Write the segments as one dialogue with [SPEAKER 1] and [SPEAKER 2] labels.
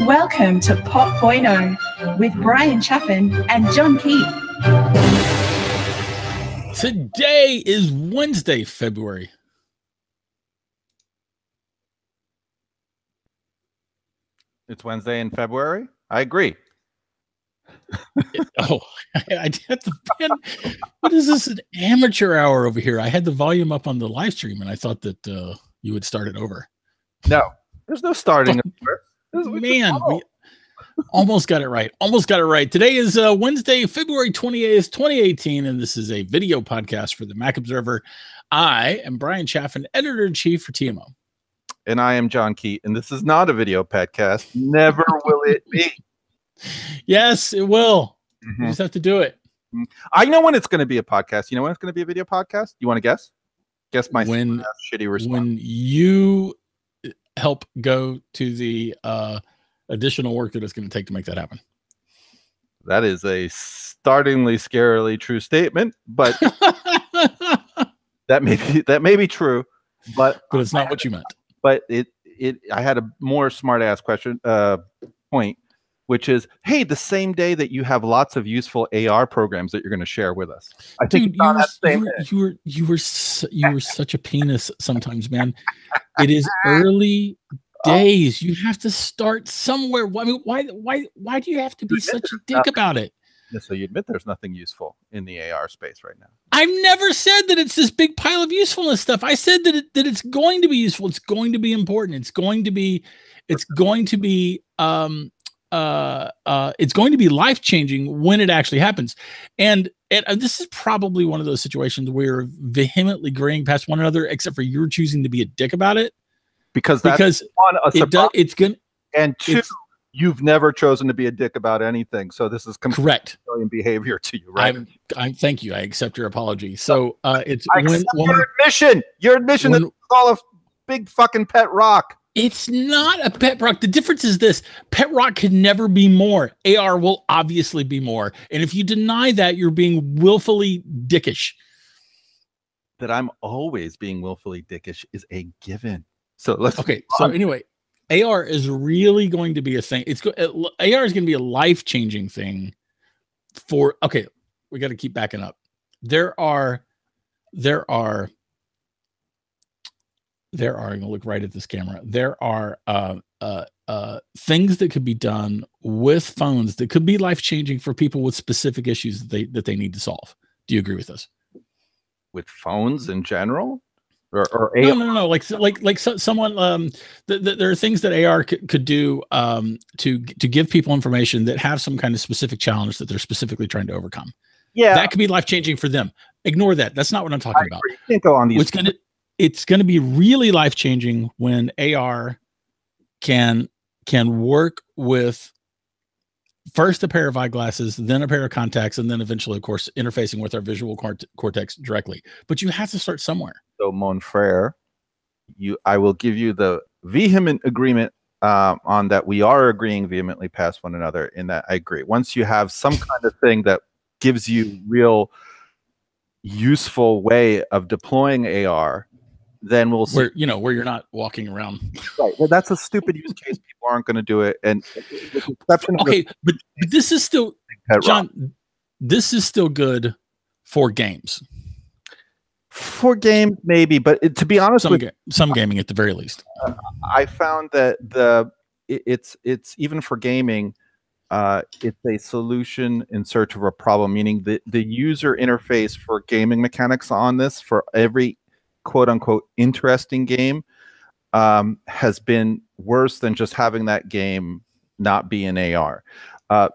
[SPEAKER 1] Welcome to Pop.0 with Bryan Chaffin and John Kheit.
[SPEAKER 2] Today is Wednesday, February.
[SPEAKER 3] It's Wednesday in February? I agree.
[SPEAKER 2] I had the pen. What is this, an amateur hour over here? I had the volume up on the live stream, and I thought that you would start it over.
[SPEAKER 3] No, there's no starting over.
[SPEAKER 2] Man, we almost got it right. Almost got it right. Today is Wednesday, February 28th, 2018, and this is a video podcast for the Mac Observer. I am Bryan Chaffin, editor-in-chief for TMO.
[SPEAKER 3] And I am John Kheit, and this is not a video podcast. Never will it be.
[SPEAKER 2] Yes, it will. You just have to do it.
[SPEAKER 3] I know when it's going to be a podcast. You know when it's going to be a video podcast? You want to guess? Guess my shitty response. When
[SPEAKER 2] you help go to the additional work that it's going to take to make that happen.
[SPEAKER 3] That is a startlingly, scarily true statement, but that may be true, but
[SPEAKER 2] it's not what you meant.
[SPEAKER 3] But I had a more smart ass point, which is, hey, the same day that you have lots of useful AR programs that you're going to share with us. I think
[SPEAKER 2] you were such a penis sometimes, man. It is early days. You have to start somewhere. I mean, why do you have to be such a dick about it?
[SPEAKER 3] So you admit there's nothing useful in the AR space right now.
[SPEAKER 2] I've never said that it's this big pile of usefulness stuff. I said that it's going to be useful. It's going to be important. It's going to be life-changing when it actually happens. And this is probably one of those situations where we're vehemently agreeing past one another, except for you're choosing to be a dick about it.
[SPEAKER 3] Because one, it's good. And two, you've never chosen to be a dick about anything. So this is
[SPEAKER 2] correct
[SPEAKER 3] behavior to you, right?
[SPEAKER 2] Thank you. I accept your apology. So it's
[SPEAKER 3] your admission that it's all a big fucking pet rock.
[SPEAKER 2] It's not a pet rock. The difference is this: pet rock can never be more. AR will obviously be more. And if you deny that, you're being willfully dickish.
[SPEAKER 3] That I'm always being willfully dickish is a given. So let's
[SPEAKER 2] So anyway, AR is really going to be a thing. AR is going to be a life-changing thing for. Okay, we got to keep backing up. There are. I'm going to look right at this camera. There are things that could be done with phones that could be life-changing for people with specific issues that they need to solve. Do you agree with this?
[SPEAKER 3] With phones in general? Or
[SPEAKER 2] no. Like someone. There are things that AR could do to give people information that have some kind of specific challenge that they're specifically trying to overcome. Yeah, that could be life-changing for them. Ignore that. That's not what I'm talking about.
[SPEAKER 3] You can't go on these.
[SPEAKER 2] It's going to be really life-changing when AR can work with first a pair of eyeglasses, then a pair of contacts, and then eventually, of course, interfacing with our visual cortex directly. But you have to start somewhere.
[SPEAKER 3] So, mon frere, I will give you the vehement agreement on that. We are agreeing vehemently past one another in that I agree. Once you have some kind of thing that gives you real useful way of deploying AR, then we'll see.
[SPEAKER 2] Where you're not walking around.
[SPEAKER 3] Right. Well, that's a stupid use case. People aren't going to do it. And
[SPEAKER 2] but this is still, John, this is still good for games.
[SPEAKER 3] For games, maybe, but to be honest,
[SPEAKER 2] some gaming at the very least.
[SPEAKER 3] I found that it's even for gaming, it's a solution in search of a problem. Meaning the user interface for gaming mechanics on this for every quote unquote interesting game has been worse than just having that game not be an AR.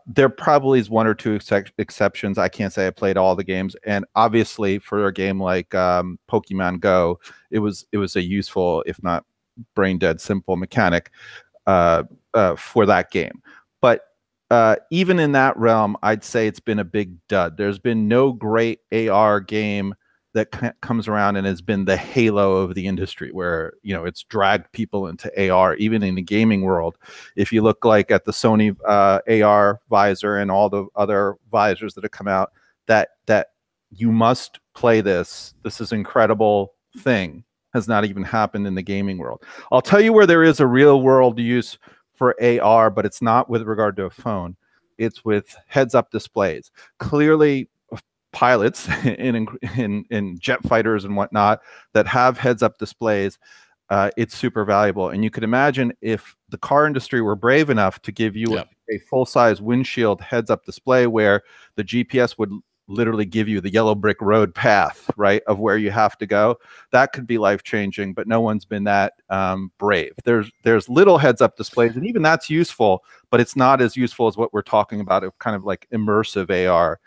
[SPEAKER 3] There probably is one or two exceptions. I can't say I played all the games, and obviously for a game like Pokemon Go, it was a useful, if not brain dead simple mechanic for that game. But even in that realm, I'd say it's been a big dud. There's been no great AR game comes around and has been the halo of the industry, where it's dragged people into AR, even in the gaming world. If you look like at the Sony AR visor and all the other visors that have come out, that you must play this. This is incredible thing has not even happened in the gaming world. I'll tell you where there is a real world use for AR, but it's not with regard to a phone. It's with heads-up displays. Clearly, pilots in jet fighters and whatnot that have heads-up displays, it's super valuable. And you could imagine if the car industry were brave enough to give you a full-size windshield heads-up display where the GPS would literally give you the yellow brick road path, right, of where you have to go. That could be life-changing, but no one's been that brave. There's little heads-up displays, and even that's useful, but it's not as useful as what we're talking about, of kind of like immersive AR.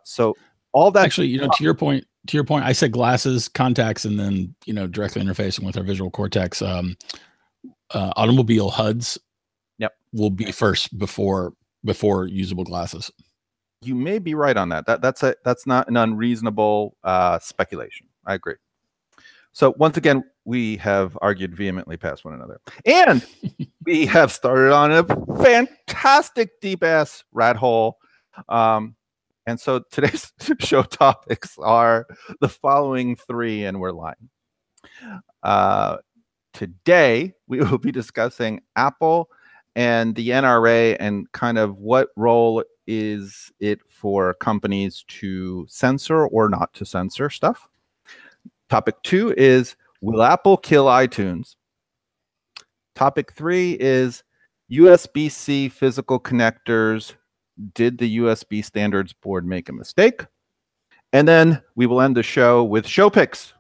[SPEAKER 3] So all that,
[SPEAKER 2] actually, to your point, I said glasses, contacts, and then directly interfacing with our visual cortex. Automobile HUDs, will be first before usable glasses.
[SPEAKER 3] You may be right on that. That's not an unreasonable speculation. I agree. So once again, we have argued vehemently past one another, and we have started on a fantastic deep ass rat hole. And so today's show topics are the following three, and we're lying. Today we will be discussing Apple and the NRA and kind of what role is it for companies to censor or not to censor stuff. Topic 2 is, will Apple kill iTunes? Topic 3 is USB-C physical connectors. Did the USB Standards Board make a mistake? And then we will end the show with show picks.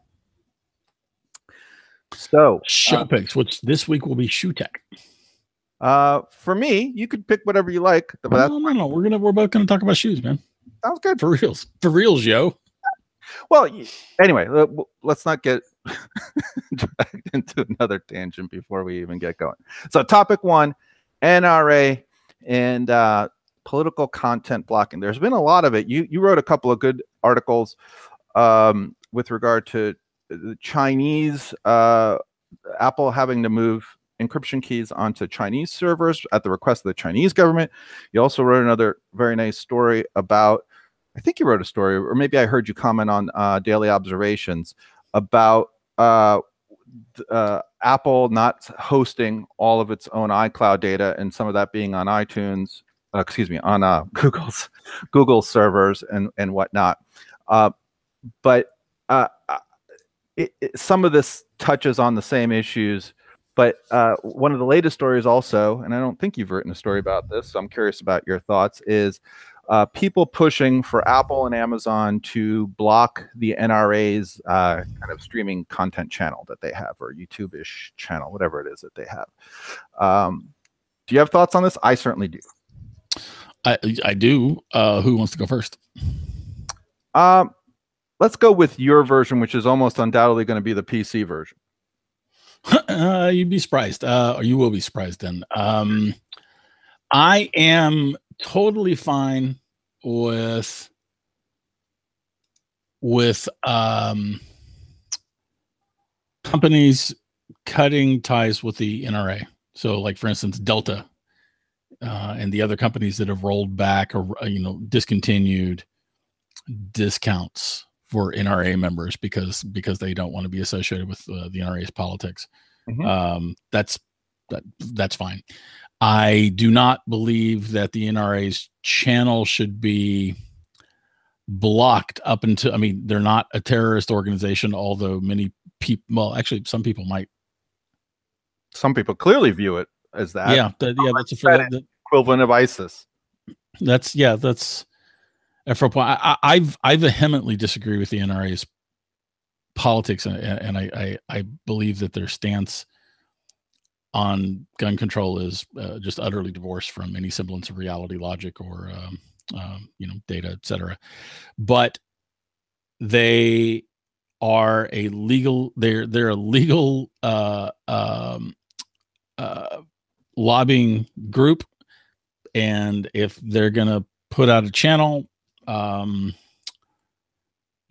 [SPEAKER 3] So
[SPEAKER 2] show picks, which this week will be Shoe Tech.
[SPEAKER 3] For me, you could pick whatever you like. But
[SPEAKER 2] no. We're both gonna talk about shoes, man.
[SPEAKER 3] Sounds good.
[SPEAKER 2] For reals, yo.
[SPEAKER 3] Well, anyway, let's not get dragged into another tangent before we even get going. So, topic 1, NRA and political content blocking. There's been a lot of it. You wrote a couple of good articles with regard to the Chinese, Apple having to move encryption keys onto Chinese servers at the request of the Chinese government. You also wrote another very nice story about, I think you wrote a story, or maybe I heard you comment on Daily Observations about Apple not hosting all of its own iCloud data, and some of that being on iTunes, on Google servers and whatnot. But some of this touches on the same issues. But one of the latest stories also, and I don't think you've written a story about this, so I'm curious about your thoughts, is people pushing for Apple and Amazon to block the NRA's kind of streaming content channel that they have, or YouTube-ish channel, whatever it is that they have. Do you have thoughts on this? I certainly do.
[SPEAKER 2] I do. Who wants to go first?
[SPEAKER 3] Let's go with your version, which is almost undoubtedly going to be the PC version.
[SPEAKER 2] You'd be surprised, or you will be surprised then. I am totally fine with companies cutting ties with the NRA. So, like for instance, Delta and the other companies that have rolled back or discontinued discounts for NRA members because they don't want to be associated with the NRA's politics. Mm-hmm. That's fine. I do not believe that the NRA's channel should be blocked up until, I mean, they're not a terrorist organization, although many people, well, actually some people might.
[SPEAKER 3] Some people clearly view it as that.
[SPEAKER 2] Yeah. That's a
[SPEAKER 3] equivalent of ISIS.
[SPEAKER 2] That's for a point. I vehemently disagree with the NRA's politics, and I believe that their stance on gun control is just utterly divorced from any semblance of reality, logic, or data, etc. But they are a legal. They're a legal lobbying group, and if they're going to put out a channel,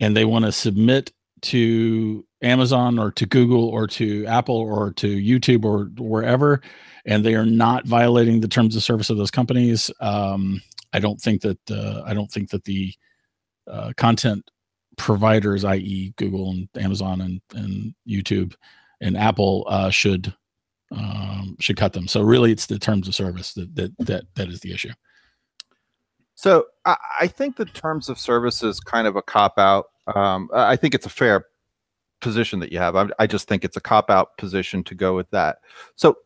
[SPEAKER 2] and they want to submit to Amazon or to Google or to Apple or to YouTube or wherever, and they are not violating the terms of service of those companies, I don't think that the content providers, i.e., Google and Amazon and YouTube and Apple, should cut them. So really, it's the terms of service that is the issue.
[SPEAKER 3] So I think the terms of service is kind of a cop out. I think it's a fair position that you have. I just think it's a cop out position to go with that. So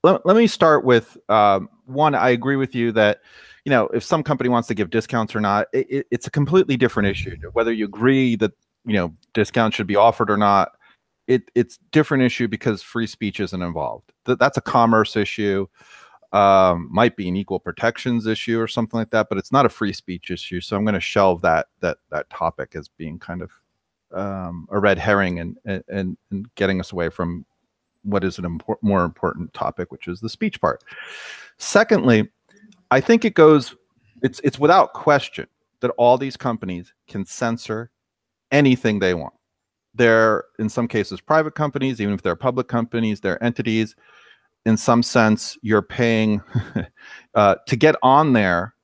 [SPEAKER 3] let me start with one. I agree with you that, you know, if some company wants to give discounts or not, it's a completely different issue. Whether you agree that, you know, discounts should be offered or not, it's different issue because free speech isn't involved. That's a commerce issue. Might be an equal protections issue or something like that, but it's not a free speech issue. So I'm going to shelve that topic as being kind of a red herring and getting us away from what is an more important topic, which is the speech part. Secondly, I think it's without question that all these companies can censor anything they want. They're, in some cases, private companies. Even if they're public companies, they're entities. In some sense, you're paying to get on there.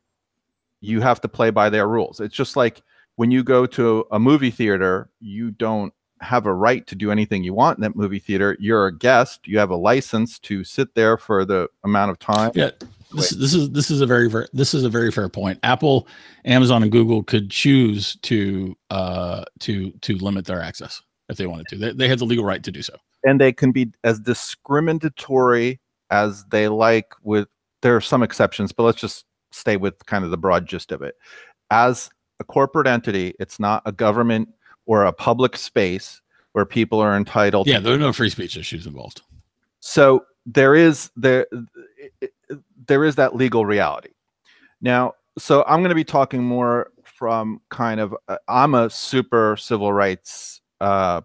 [SPEAKER 3] You have to play by their rules. It's just like when you go to a movie theater, you don't have a right to do anything you want in that movie theater. You're a guest. You have a license to sit there for the amount of time.
[SPEAKER 2] Yeah, this is a very fair point. Apple, Amazon, and Google could choose to limit their access if they wanted to. They had the legal right to do so.
[SPEAKER 3] And they can be as discriminatory as they like. There are some exceptions, but let's just stay with kind of the broad gist of it. As a corporate entity, it's not a government or a public space where people are entitled.
[SPEAKER 2] Yeah, there are no free speech issues involved.
[SPEAKER 3] So there is that legal reality. Now, so I'm going to be talking more from kind of I'm a super civil rights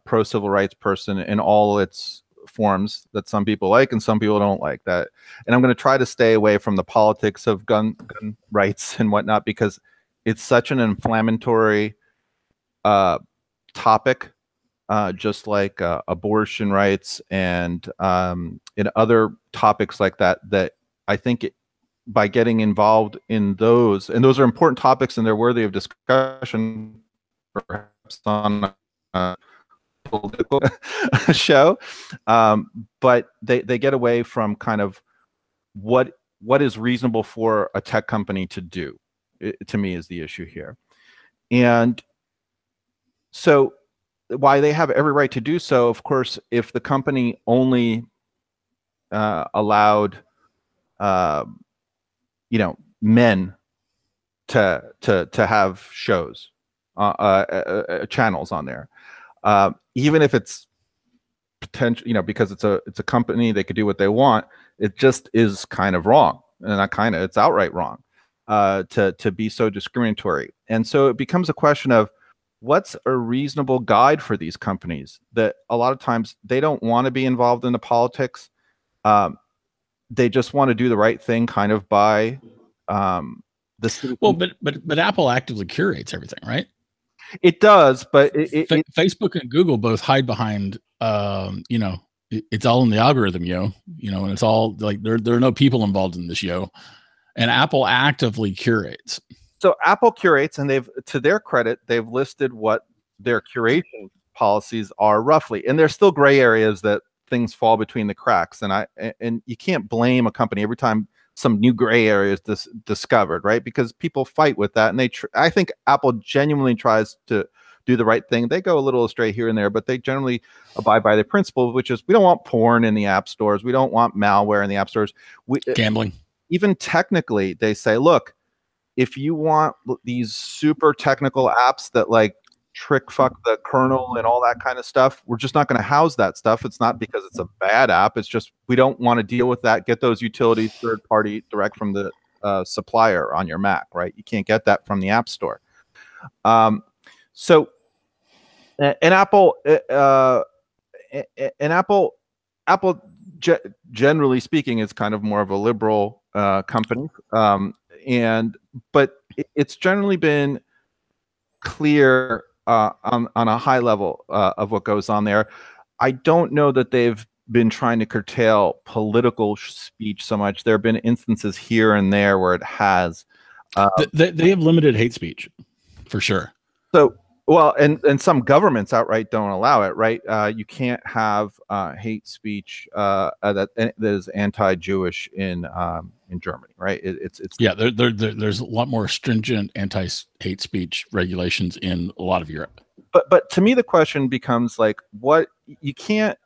[SPEAKER 3] pro civil rights person in all its forms that some people like and some people don't like that. And I'm going to try to stay away from the politics of gun rights and whatnot, because it's such an inflammatory topic, just like abortion rights and in other topics like that, that I think by getting involved in those, and those are important topics and they're worthy of discussion, perhaps on political show, but they get away from kind of what is reasonable for a tech company to do, to me, is the issue here. And so why they have every right to do so, of course, if the company only allowed you know, men to have shows, channels on there, even if it's potential, you know, because it's a company, they could do what they want. It just is kind of wrong, and not kind of, it's outright wrong to be so discriminatory. And so it becomes a question of what's a reasonable guide for these companies that a lot of times they don't want to be involved in the politics. They just want to do the right thing, kind of by the.
[SPEAKER 2] Well, but Apple actively curates everything, right?
[SPEAKER 3] It does, but
[SPEAKER 2] Facebook and Google both hide behind, you know, it's all in the algorithm, you know, and it's all like there are no people involved in this, and Apple actively curates.
[SPEAKER 3] So Apple curates, and to their credit, they've listed what their curation policies are roughly, and there's still gray areas that things fall between the cracks, and you can't blame a company every time some new gray area is discovered, right? Because people fight with that, and I think Apple genuinely tries to do the right thing. They go a little astray here and there, but they generally abide by the principle, which is we don't want porn in the app stores, we don't want malware in the app stores,
[SPEAKER 2] gambling.
[SPEAKER 3] Even technically, they say, look, if you want these super technical apps that like trick fuck the kernel and all that kind of stuff, we're just not going to house that stuff. It's not because it's a bad app. It's just we don't want to deal with that. Get those utilities third party direct from the supplier on your Mac, right? You can't get that from the App Store. So, Apple, generally speaking, is kind of more of a liberal company, but it's generally been clear on a high level of what goes on there. I don't know that they've been trying to curtail political speech so much. There have been instances here and there where it has.
[SPEAKER 2] They have limited hate speech, for sure.
[SPEAKER 3] So, well, and some governments outright don't allow it, right? You can't have hate speech that is anti-Jewish in Germany, right? It's
[SPEAKER 2] yeah. There's a lot more stringent anti-hate speech regulations in a lot of Europe.
[SPEAKER 3] But to me, the question becomes like, what you can't,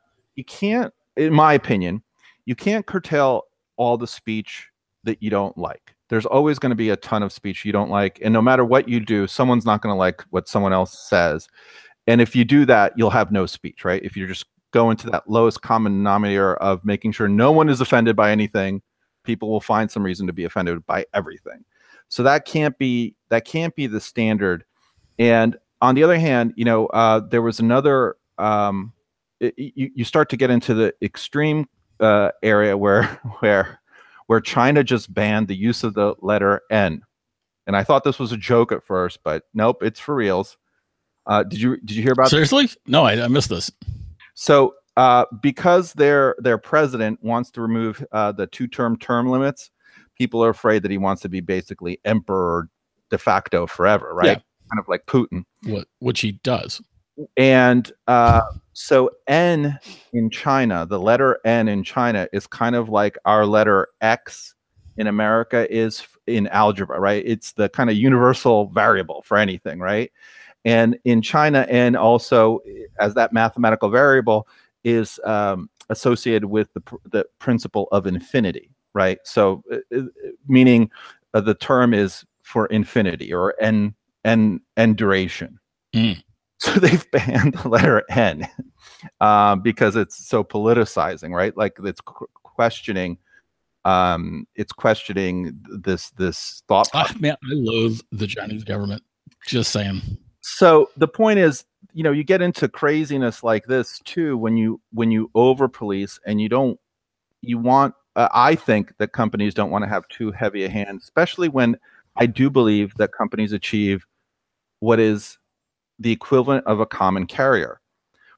[SPEAKER 3] in my opinion, you can't curtail all the speech that you don't like. There's always going to be a ton of speech you don't like. And no matter what you do, someone's not going to like what someone else says. And if you do that, you'll have no speech, right? If you're just going to that lowest common denominator of making sure no one is offended by anything, people will find some reason to be offended by everything. So that can't be the standard. And on the other hand, there was another, you start to get into the extreme area where China just banned the use of the letter N. And I thought this was a joke at first, but nope, it's for reals. Did you hear about
[SPEAKER 2] Seriously? This? No, I missed this.
[SPEAKER 3] So because their president wants to remove the 2-term term limits, people are afraid that he wants to be basically emperor de facto forever, right? Yeah. Kind of like Putin.
[SPEAKER 2] Which he does.
[SPEAKER 3] And so N in China, the letter N in China is kind of like our letter X in America is in algebra, right? It's the kind of universal variable for anything, right? And in China, N also, as that mathematical variable, is associated with the principle of infinity, right? So meaning the term is for infinity or N duration. So they've banned the letter N because it's so politicizing, right? Like it's questioning this thought process.
[SPEAKER 2] Man, I loathe the Chinese government. Just saying.
[SPEAKER 3] So the point is, you get into craziness like this too when you over police and you want. I think that companies don't want to have too heavy a hand, especially when I do believe that companies achieve what is the equivalent of a common carrier,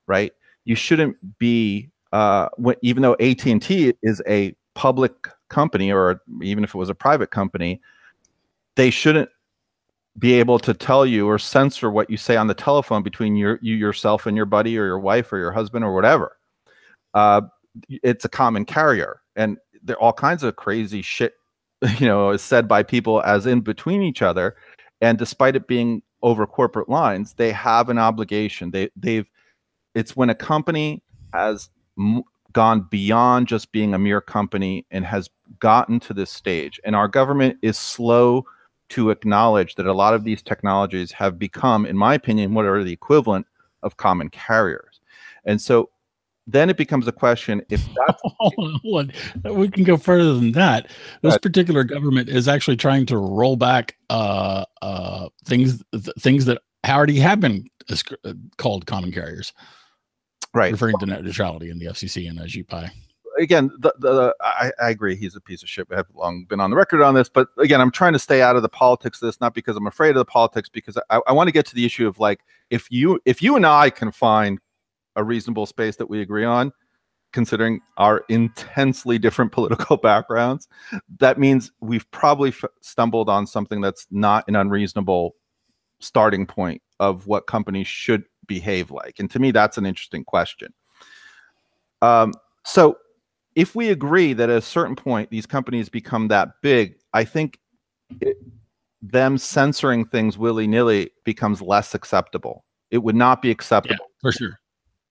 [SPEAKER 3] right? You shouldn't be, even though AT&T is a public company, or even if it was a private company, they shouldn't be able to tell you or censor what you say on the telephone between yourself and your buddy or your wife or your husband or whatever. It's a common carrier, and there are all kinds of crazy shit, is said by people as in between each other. And despite it being over corporate lines, they have an obligation. It's when a company has gone beyond just being a mere company and has gotten to this stage, and our government is slow to acknowledge that a lot of these technologies have become, in my opinion, what are the equivalent of common carriers. And so then it becomes a question if that's
[SPEAKER 2] we can go further than that. This particular government is actually trying to roll back things that already have been called common carriers,
[SPEAKER 3] right?
[SPEAKER 2] Referring to net neutrality in the FCC and GPI.
[SPEAKER 3] Again, I agree. He's a piece of shit. We have long been on the record on this, but again, I'm trying to stay out of the politics of this, not because I'm afraid of the politics, because I want to get to the issue of like, if you and I can find a reasonable space that we agree on, considering our intensely different political backgrounds, that means we've probably stumbled on something that's not an unreasonable starting point of what companies should behave like. And to me, that's an interesting question. So if we agree that at a certain point these companies become that big, I think them censoring things willy-nilly becomes less acceptable. It would not be acceptable.
[SPEAKER 2] Yeah, for sure.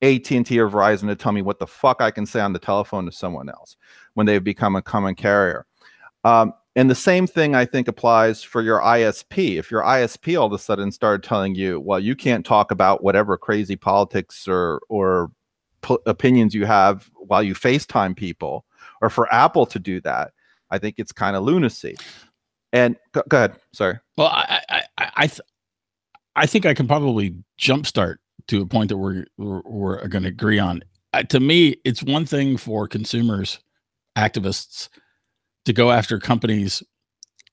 [SPEAKER 3] AT&T or Verizon to tell me what the fuck I can say on the telephone to someone else when they've become a common carrier. And the same thing I think applies for your ISP. If your ISP all of a sudden started telling you, well, you can't talk about whatever crazy politics or opinions you have while you FaceTime people, or for Apple to do that, I think it's kind of lunacy. And go ahead. Sorry.
[SPEAKER 2] Well, I think I can probably jumpstart to a point that we're going to agree on. To me, it's one thing for consumers, activists, to go after companies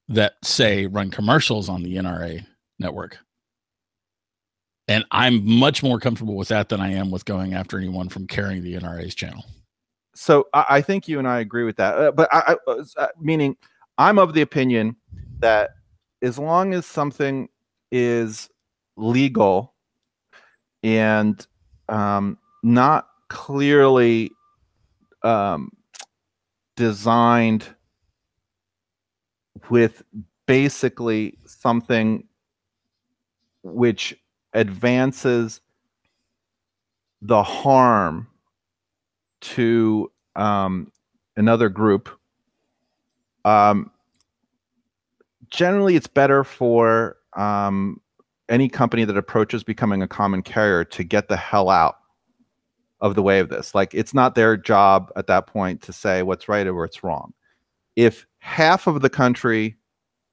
[SPEAKER 2] that say run commercials on the NRA network. And I'm much more comfortable with that than I am with going after anyone from carrying the NRA's channel.
[SPEAKER 3] So I think you and I agree with that. But meaning I'm of the opinion that as long as something is legal and not clearly designed with basically something which advances the harm to another group, generally it's better for any company that approaches becoming a common carrier to get the hell out of the way of this. Like, it's not their job at that point to say what's right or what's wrong. If half of the country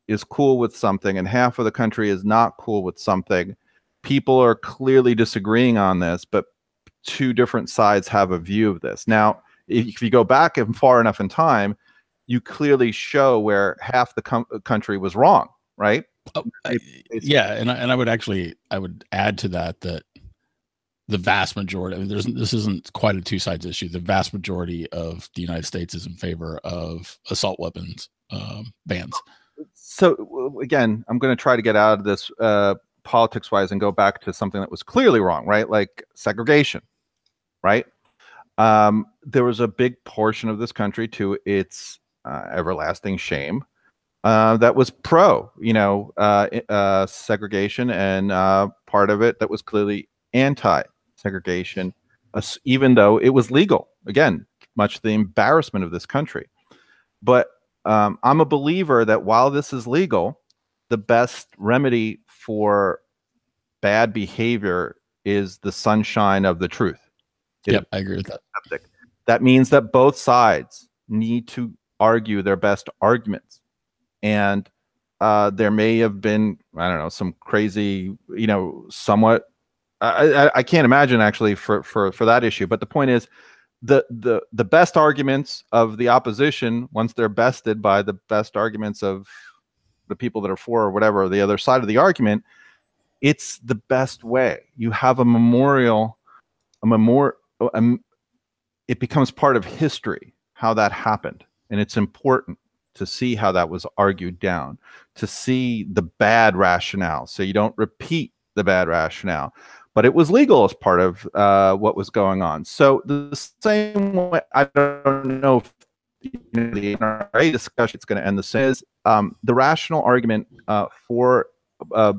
[SPEAKER 3] is cool with something and half of the country is not cool with something, people are clearly disagreeing on this, but two different sides have a view of this. Now, if you go back far enough in time, you clearly show where half the country was wrong, right?
[SPEAKER 2] Oh, yeah, and I would add to that the vast majority, I mean, this isn't quite a two sides issue. The vast majority of the United States is in favor of assault weapons bans.
[SPEAKER 3] So again, I'm going to try to get out of this politics wise and go back to something that was clearly wrong, right? Like segregation, right? There was a big portion of this country, to its everlasting shame, that was pro, segregation, and part of it that was clearly anti-segregation, even though it was legal. Again, much to the embarrassment of this country. But I'm a believer that while this is legal, the best remedy for bad behavior is the sunshine of the truth.
[SPEAKER 2] Yep, I agree with that.
[SPEAKER 3] That means that both sides need to argue their best arguments. And there may have been, I don't know, some crazy, somewhat, I can't imagine actually for that issue. But the point is, the best arguments of the opposition, once they're bested by the best arguments of the people that are for or whatever, the other side of the argument, it's the best way. You have a memorial, it becomes part of history, how that happened. And it's important to see how that was argued down, to see the bad rationale, so you don't repeat the bad rationale. But it was legal as part of what was going on. So the same way, I don't know if the NRA discussion is going to end the same, is the rational argument for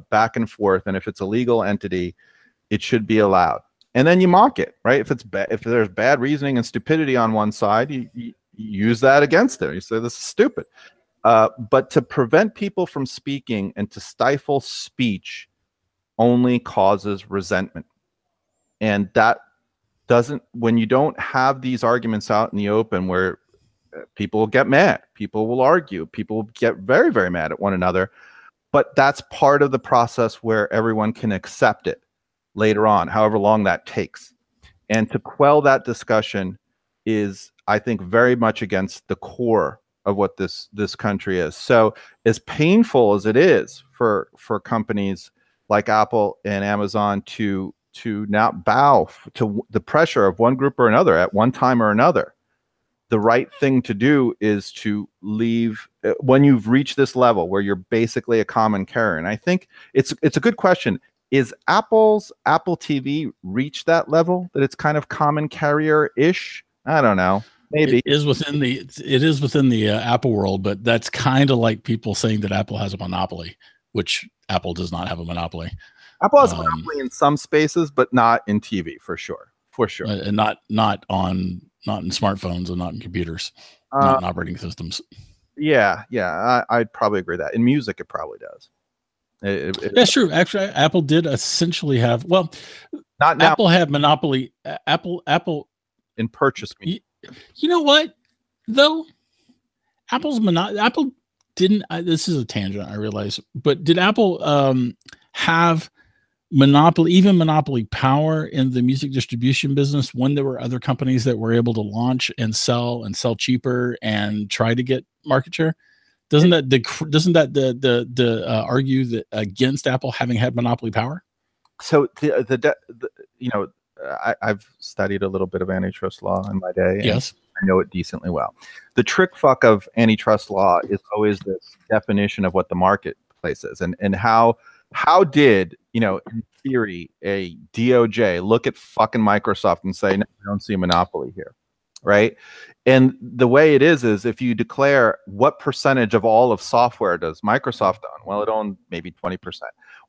[SPEAKER 3] back and forth, and if it's a legal entity, it should be allowed. And then you mock it, right? If there's bad reasoning and stupidity on one side, you use that against it. You say this is stupid. But to prevent people from speaking and to stifle speech only causes resentment. And that doesn't, when you don't have these arguments out in the open where people will get mad, people will argue, people will get very, very mad at one another. But that's part of the process where everyone can accept it later on, however long that takes. And to quell that discussion is, I think, very much against the core of what this country is. So as painful as it is for companies like Apple and Amazon to now bow to the pressure of one group or another at one time or another, the right thing to do is to leave when you've reached this level where you're basically a common carrier. And I think it's a good question. Is Apple's Apple TV reached that level that it's kind of common carrier-ish? I don't know. Maybe
[SPEAKER 2] it is within the Apple world, but that's kind of like people saying that Apple has a monopoly, which Apple does not have a monopoly.
[SPEAKER 3] Apple has a monopoly in some spaces, but not in TV, for sure.
[SPEAKER 2] And not in smartphones and not in computers, not in operating systems.
[SPEAKER 3] Yeah, I'd probably agree that in music it probably does.
[SPEAKER 2] That's true. Actually, Apple did essentially have, well,
[SPEAKER 3] not now.
[SPEAKER 2] Apple had monopoly. Apple
[SPEAKER 3] in purchase.
[SPEAKER 2] You know what though? Apple didn't. This is a tangent, I realize, but did Apple have monopoly power in the music distribution business when there were other companies that were able to launch and sell cheaper and try to get market share? Doesn't that argue that against Apple having had monopoly power?
[SPEAKER 3] So you know, I've studied a little bit of antitrust law in my day.
[SPEAKER 2] Yes.
[SPEAKER 3] I know it decently well. The trick fuck of antitrust law is always this definition of what the marketplace is, and how did, you know, in theory, a DOJ look at fucking Microsoft and say, no, we don't see a monopoly here, right? And the way it is if you declare what percentage of all of software does Microsoft own? Well, it owned maybe 20%.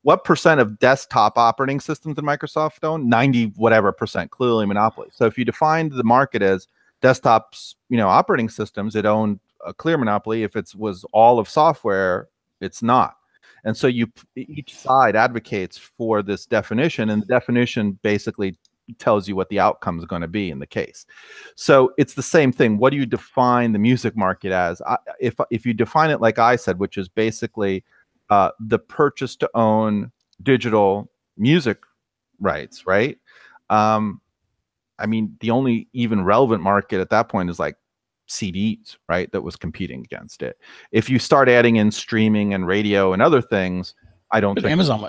[SPEAKER 3] What percent of desktop operating systems did Microsoft own? 90 whatever percent, clearly monopoly. So if you define the market as desktops, you know, operating systems, it owned a clear monopoly. If it was all of software, it's not. And so each side advocates for this definition, and the definition basically tells you what the outcome is going to be in the case. So it's the same thing. What do you define the music market as? If you define it like I said, which is basically the purchase to own digital music rights, right? I mean, the only even relevant market at that point is like CDs, right? That was competing against it. If you start adding in streaming and radio and other things, I don't think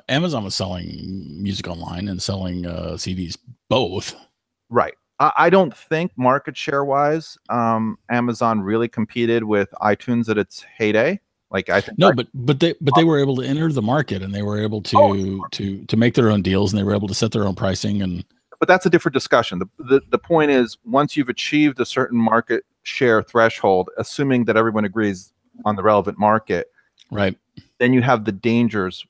[SPEAKER 2] Amazon was selling music online and selling CDs both.
[SPEAKER 3] Right. I don't think market share wise, Amazon really competed with iTunes at its heyday. Like I think
[SPEAKER 2] but they were able to enter the market, and they were able to make their own deals, and they were able to set their own pricing.
[SPEAKER 3] But that's a different discussion. The point is, once you've achieved a certain market share threshold, assuming that everyone agrees on the relevant market,
[SPEAKER 2] right,
[SPEAKER 3] then you have the dangers.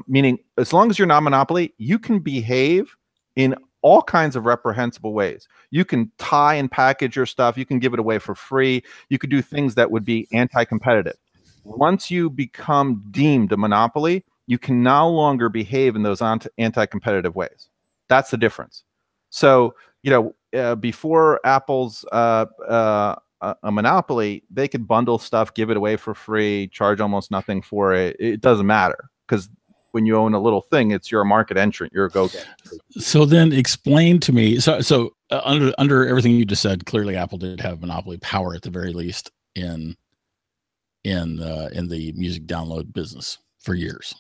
[SPEAKER 3] Meaning, as long as you're not monopoly, you can behave in all kinds of reprehensible ways. You can tie and package your stuff. You can give it away for free. You could do things that would be anti-competitive. Once you become deemed a monopoly, you can no longer behave in those anti-competitive ways. That's the difference. So, you know, before Apple's a monopoly, they could bundle stuff, give it away for free, charge almost nothing for it. It doesn't matter, because when you own a little thing, it's your market entrant, you're a go-getter.
[SPEAKER 2] So then explain to me, under everything you just said, clearly Apple did have monopoly power at the very least in the music download business for years.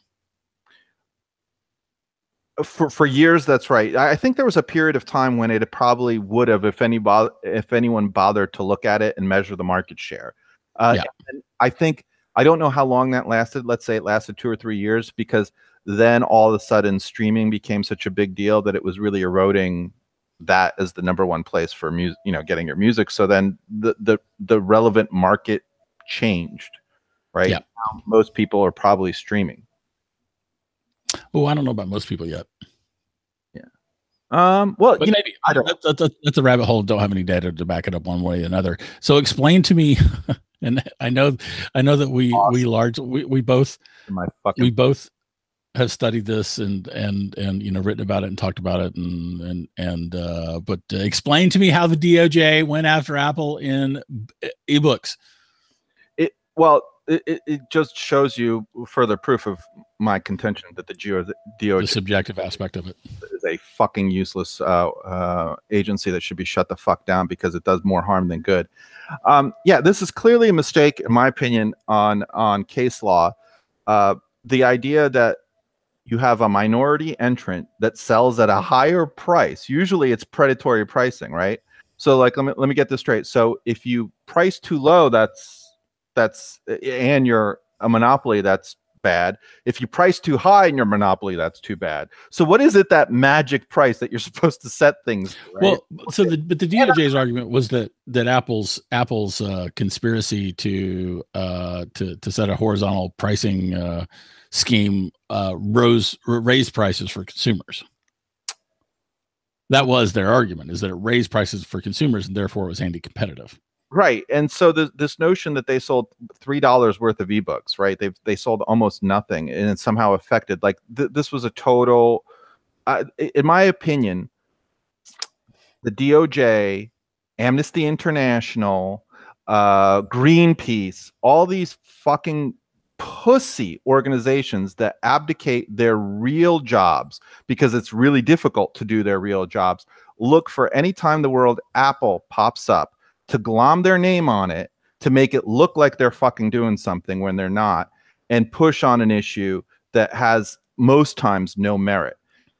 [SPEAKER 3] For years, that's right. I think there was a period of time when it probably would have, if anyone bothered to look at it and measure the market share. And I don't know how long that lasted. Let's say it lasted 2 or 3 years, because then all of a sudden streaming became such a big deal that it was really eroding that as the #1 place for music, you know, getting your music. So then the relevant market changed, right?
[SPEAKER 2] Yeah.
[SPEAKER 3] Now most people are probably streaming.
[SPEAKER 2] Oh, I don't know about most people yet.
[SPEAKER 3] Yeah. Well, but
[SPEAKER 2] maybe I don't. That's a rabbit hole. Don't have any data to back it up one way or another. So explain to me. And I know that we both have studied this and you know, written about it and talked about it but explain to me how the DOJ went after Apple in ebooks.
[SPEAKER 3] It just shows you further proof of my contention that the DOJ,
[SPEAKER 2] the subjective aspect of it,
[SPEAKER 3] is a fucking useless agency that should be shut the fuck down, because it does more harm than good. Yeah, this is clearly a mistake, in my opinion, on case law. The idea that you have a minority entrant that sells at a higher price, usually it's predatory pricing, right? So like, let me get this straight. So if you price too low, and you're a monopoly, that's bad. If you price too high in your monopoly, that's too bad. So what is it, that magic price that you're supposed to set things to, right?
[SPEAKER 2] Well, but the DOJ's argument was that Apple's conspiracy to set a horizontal pricing scheme raised prices for consumers. That was their argument, is that it raised prices for consumers and therefore it was anti-competitive.
[SPEAKER 3] Right. And so this notion that they sold $3 worth of ebooks, right? They sold almost nothing, and it somehow affected, like this was a total, in my opinion, the DOJ, Amnesty International, Greenpeace, all these fucking pussy organizations that abdicate their real jobs because it's really difficult to do their real jobs, look for any time the word Apple pops up to glom their name on it, to make it look like they're fucking doing something when they're not, and push on an issue that has most times no merit.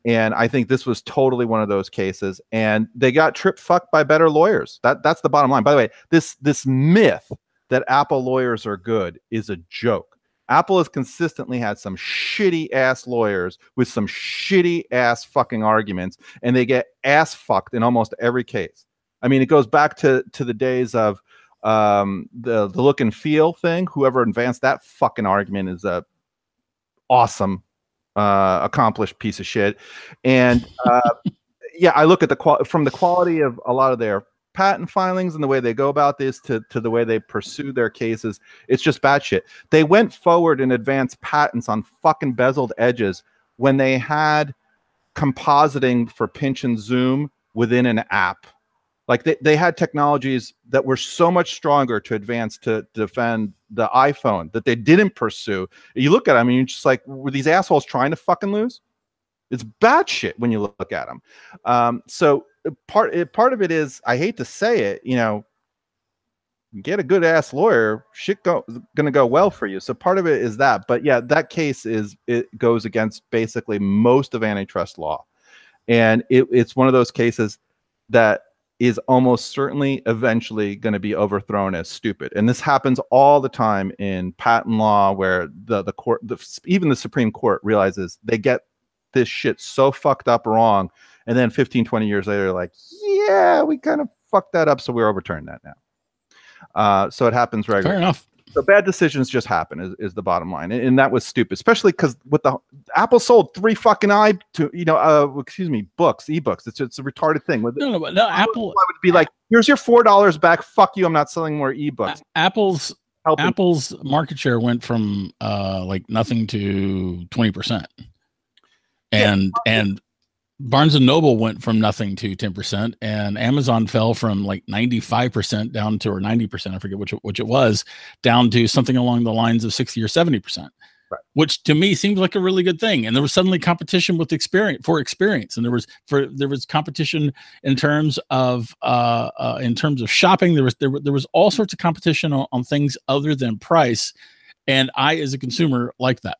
[SPEAKER 3] And I think this was totally one of those cases. And they got fucked by better lawyers. That's the bottom line. By the way, this myth that Apple lawyers are good is a joke. Apple has consistently had some shitty ass lawyers with some shitty ass fucking arguments, and they get ass fucked in almost every case. I mean, it goes back to the days of the look and feel thing. Whoever advanced that fucking argument is a awesome, accomplished piece of shit. And yeah, I look at from the quality of a lot of their patent filings and the way they go about this to the way they pursue their cases. It's just batshit. They went forward and advanced patents on fucking bezeled edges when they had compositing for pinch and zoom within an app. Like they had technologies that were so much stronger to advance to defend the iPhone that they didn't pursue. You look at them and you're just like, were these assholes trying to fucking lose? It's bad shit when you look at them. So part of it is, I hate to say it, you know, get a good ass lawyer, shit gonna go well for you. So part of it is that. But yeah, that case it goes against basically most of antitrust law, and it's one of those cases that is almost certainly eventually going to be overthrown as stupid. And this happens all the time in patent law, where the court, even the Supreme Court, realizes they get this shit so fucked up wrong, and then 15-20 years later, like, yeah, we kind of fucked that up, so we're overturning that now. So it happens regularly.
[SPEAKER 2] Fair enough.
[SPEAKER 3] So bad decisions just happen is the bottom line, and that was stupid, especially because with the Apple sold 3 fucking books, ebooks. It's a retarded thing.
[SPEAKER 2] No, Apple
[SPEAKER 3] would be like, here's your $4 back. Fuck you. I'm not selling more ebooks.
[SPEAKER 2] Apple's market share went from like nothing to 20%, and Barnes and Noble went from nothing to 10%, and Amazon fell from like 95% down to, or 90%, I forget which it was, down to something along the lines of 60 or 70%, right, which to me seems like a really good thing. And there was suddenly competition with experience, and there was competition in terms of shopping. There was all sorts of competition on things other than price, and I, as a consumer, like that.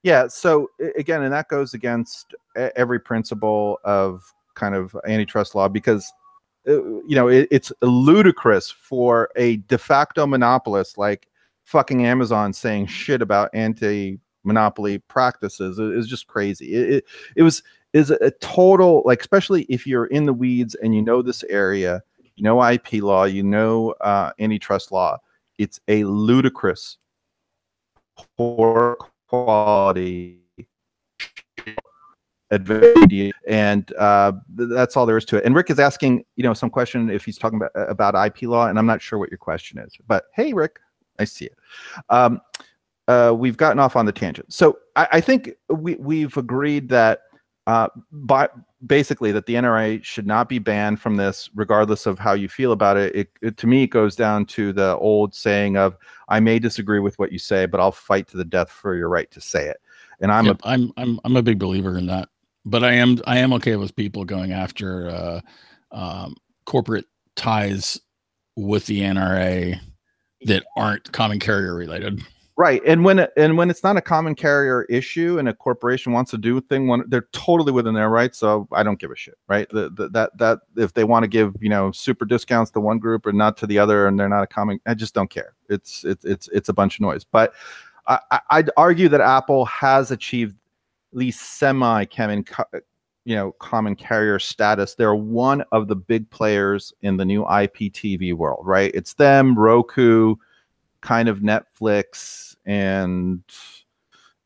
[SPEAKER 3] Yeah. So again, and that goes against every principle of kind of antitrust law, because you know, it's ludicrous for a de facto monopolist like fucking Amazon saying shit about anti-monopoly practices. Is just crazy. Is a total, like, especially if you're in the weeds and you know this area, you know IP law, you know antitrust law. It's a ludicrous, poor quality advantage, and that's all there is to it. And Rick is asking, you know, some question if he's talking about IP law, and I'm not sure what your question is. But hey, Rick, I see it. We've gotten off on the tangent. So I think we've agreed that basically that the NRA should not be banned from this, regardless of how you feel about it. To me, it goes down to the old saying of, I may disagree with what you say, but I'll fight to the death for your right to say it. And I'm a big believer in that. But I am okay with people going after corporate ties with the NRA that aren't common carrier related. Right. And when it's not a common carrier issue and a corporation wants to do a thing, they're totally within their rights. So I don't give a shit. Right. That if they want to give, you know, super discounts to one group or not to the other, and they're not a common, I just don't care. It's a bunch of noise. But I'd argue that Apple has achieved at least common carrier status. They're one of the big players in the new IPTV world. Right. It's them, Roku, kind of Netflix, and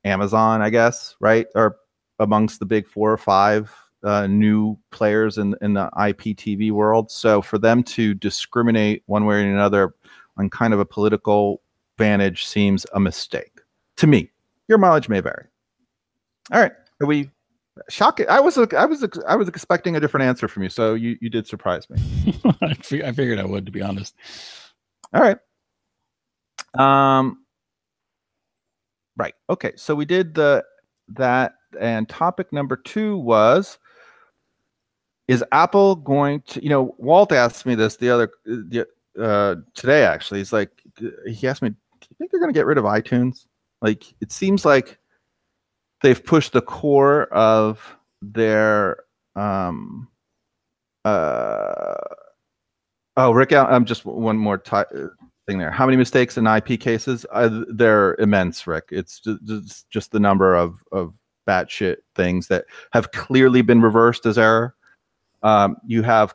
[SPEAKER 3] Amazon, I guess, right, are amongst the big 4 or 5 new players in the IPTV world. So for them to discriminate one way or another on kind of a political vantage seems a mistake to me. Your mileage may vary. All right, are we shocking? I was expecting a different answer from you, so you did surprise me.
[SPEAKER 2] I figured I would, to be honest.
[SPEAKER 3] All right. Right. Okay. So we did that, and topic number 2 was, is Apple going to, you know, Walt asked me this today, actually. He's like, he asked me, do you think they're going to get rid of iTunes? Like, it seems like they've pushed the core of there. Oh, Rick, I'm just one more thing there. How many mistakes in IP cases? They're immense, Rick. It's just the number of batshit things that have clearly been reversed as error. You have,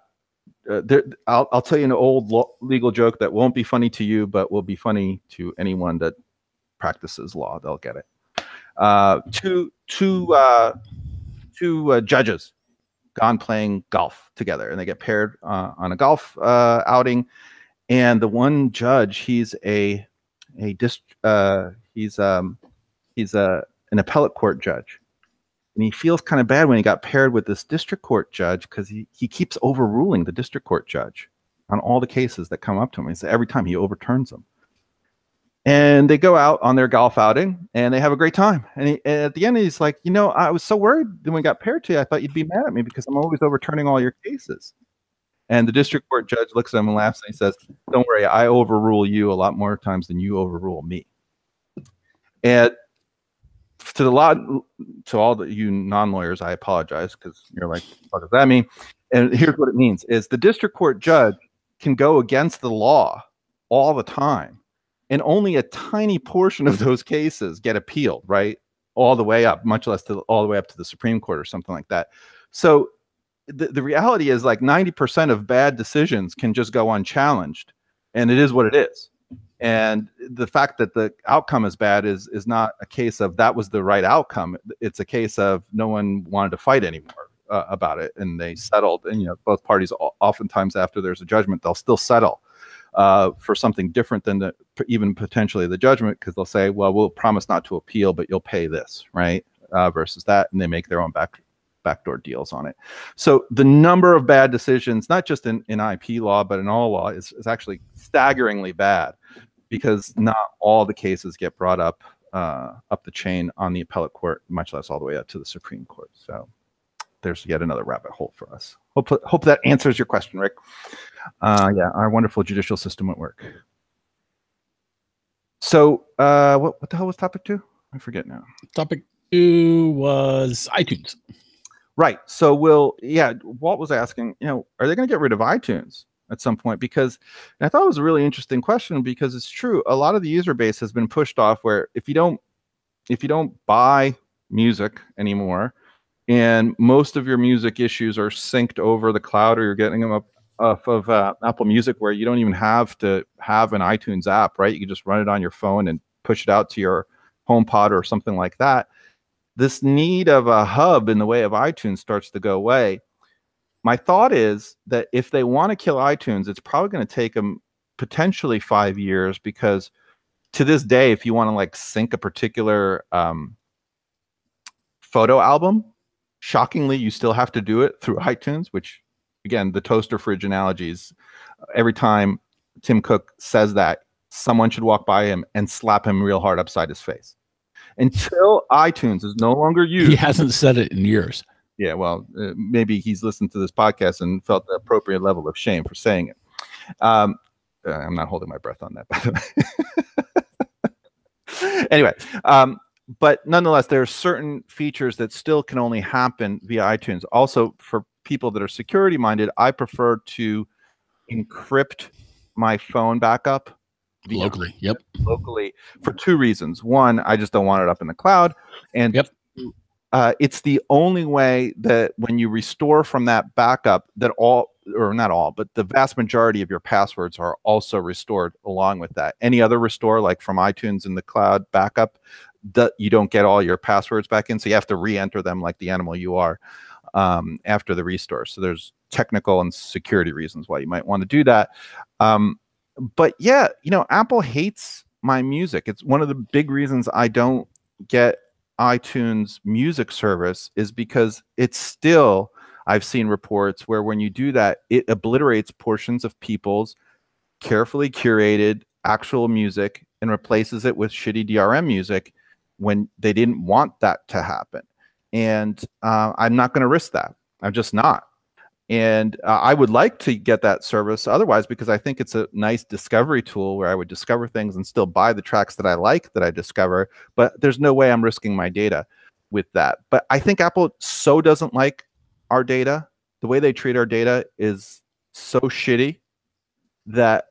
[SPEAKER 3] I'll tell you an old legal joke that won't be funny to you, but will be funny to anyone that practices law. They'll get it. Two judges gone playing golf together, and they get paired on a golf outing. And the one judge, he's an appellate court judge, and he feels kind of bad when he got paired with this district court judge because he keeps overruling the district court judge on all the cases that come up to him. He says every time he overturns them. And they go out on their golf outing, and they have a great time. And at the end, he's like, you know, I was so worried when we got paired to you. I thought you'd be mad at me because I'm always overturning all your cases. And the district court judge looks at him and laughs, and he says, don't worry, I overrule you a lot more times than you overrule me. And to all you non-lawyers, I apologize, because you're like, what does that mean? And here's what it means, is the district court judge can go against the law all the time. And only a tiny portion of those cases get appealed, right? All the way up, much less all the way up to the Supreme Court or something like that. So the reality is like 90% of bad decisions can just go unchallenged. And it is what it is. And the fact that the outcome is bad is not a case of that was the right outcome. It's a case of no one wanted to fight anymore about it. And they settled. And, you know, both parties, oftentimes after there's a judgment, they'll still settle for something different than even potentially the judgment, because they'll say, well, we'll promise not to appeal, but you'll pay this, right? Versus that, and they make their own backdoor deals on it. So the number of bad decisions, not just in IP law, but in all law, is actually staggeringly bad, because not all the cases get brought up the chain on the appellate court, much less all the way up to the Supreme Court. So there's yet another rabbit hole for us. Hope that answers your question, Rick. Yeah, our wonderful judicial system at work. So what the hell was topic 2? I forget now. Topic
[SPEAKER 2] 2 was iTunes.
[SPEAKER 3] Right. So Walt was asking, you know, are they going to get rid of iTunes at some point? Because I thought it was a really interesting question, because it's true. A lot of the user base has been pushed off where if you don't buy music anymore, and most of your music issues are synced over the cloud, or you're getting them up off of Apple Music, where you don't even have to have an iTunes app, right? You can just run it on your phone and push it out to your HomePod or something like that. This need of a hub in the way of iTunes starts to go away. My thought is that if they want to kill iTunes, it's probably going to take them potentially 5 years, because to this day, if you want to like sync a particular photo album, shockingly, you still have to do it through iTunes, which, again, the toaster fridge analogies, every time Tim Cook says that, someone should walk by him and slap him real hard upside his face. Until iTunes is no longer used.
[SPEAKER 2] He hasn't said it in years.
[SPEAKER 3] Yeah, well, maybe he's listened to this podcast and felt the appropriate level of shame for saying it. I'm not holding my breath on that, by the way. Anyway, but nonetheless, there are certain features that still can only happen via iTunes. Also, for people that are security minded, I prefer to encrypt my phone backup
[SPEAKER 2] locally. Yep.
[SPEAKER 3] Locally, for 2 reasons. One, I just don't want it up in the cloud. And
[SPEAKER 2] yep.
[SPEAKER 3] It's the only way that when you restore from that backup, that all, or not all, but the vast majority of your passwords are also restored along with that. Any other restore, like from iTunes in the cloud backup, you don't get all your passwords back in, so you have to re-enter them like the animal you are after the restore. So there's technical and security reasons why you might want to do that. But yeah, you know, Apple hates my music. It's one of the big reasons I don't get iTunes music service, is because it's still, I've seen reports where when you do that, it obliterates portions of people's carefully curated actual music and replaces it with shitty DRM music when they didn't want that to happen. And I'm not going to risk that. I'm just not. And I would like to get that service otherwise, because I think it's a nice discovery tool where I would discover things and still buy the tracks that I like that I discover, but there's no way I'm risking my data. with that. But I think Apple so doesn't like our data. The way they treat our data is so shitty that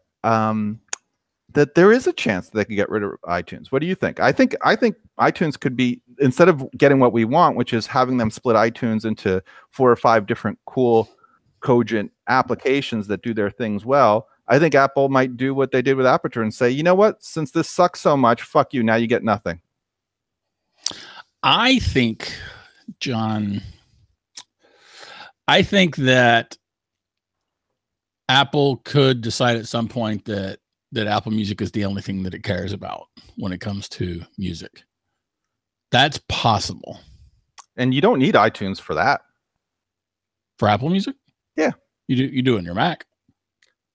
[SPEAKER 3] that there is a chance that they could get rid of iTunes. What do you think? I think iTunes could be, instead of getting what we want, which is having them split iTunes into 4 or 5 different cool, cogent applications that do their things well. I think Apple might do what they did with Aperture and say, you know what? Since this sucks so much, fuck you. Now you get nothing.
[SPEAKER 2] I think, John, I think that Apple could decide at some point that Apple Music is the only thing that it cares about when it comes to music. That's possible.
[SPEAKER 3] And you don't need iTunes for that.
[SPEAKER 2] For Apple Music?
[SPEAKER 3] Yeah.
[SPEAKER 2] You do it in your Mac.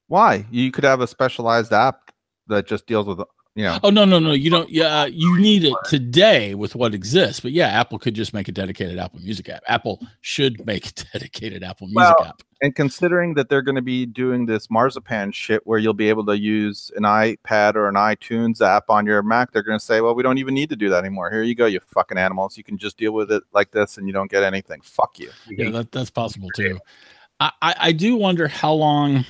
[SPEAKER 3] Why? You could have a specialized app that just deals with, you know.
[SPEAKER 2] Oh, no. You don't. Yeah, you need it today with what exists. But yeah, Apple could just make a dedicated Apple Music app. Apple should make a dedicated Apple Music app.
[SPEAKER 3] And considering that they're going to be doing this marzipan shit where you'll be able to use an iPad or an iTunes app on your Mac, they're going to say, well, we don't even need to do that anymore. Here you go, you fucking animals. You can just deal with it like this and you don't get anything. Fuck you.
[SPEAKER 2] Yeah, that's possible too. I do wonder how long.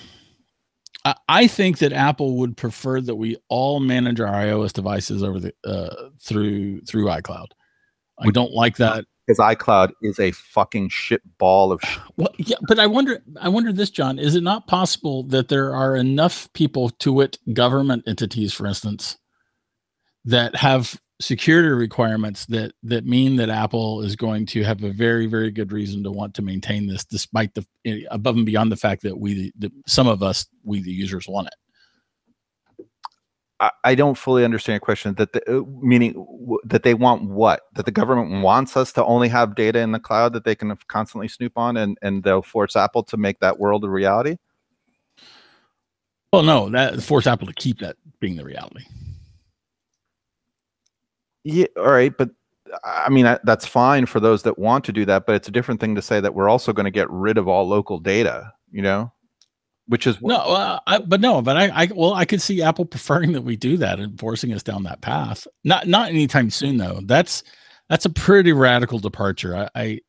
[SPEAKER 2] I think that Apple would prefer that we all manage our iOS devices over the through iCloud. I don't like that.
[SPEAKER 3] Because iCloud is a fucking shit ball of shit.
[SPEAKER 2] Well, yeah, but I wonder this, John, is it not possible that there are enough people, to wit, government entities, for instance, that have security requirements that mean that Apple is going to have a very, very good reason to want to maintain this, despite the above and beyond the fact that some of us, the users, want it.
[SPEAKER 3] I don't fully understand your question. Meaning that they want what? That the government wants us to only have data in the cloud that they can constantly snoop on, and they'll force Apple to make that world a reality?
[SPEAKER 2] Well, no, that force Apple to keep that being the reality.
[SPEAKER 3] Yeah, all right, but I mean that's fine for those that want to do that, but it's a different thing to say that we're also going to get rid of all local data, you know? Which is I could see Apple preferring that we do that and forcing us down that path. Not anytime soon, though. That's a pretty radical departure. I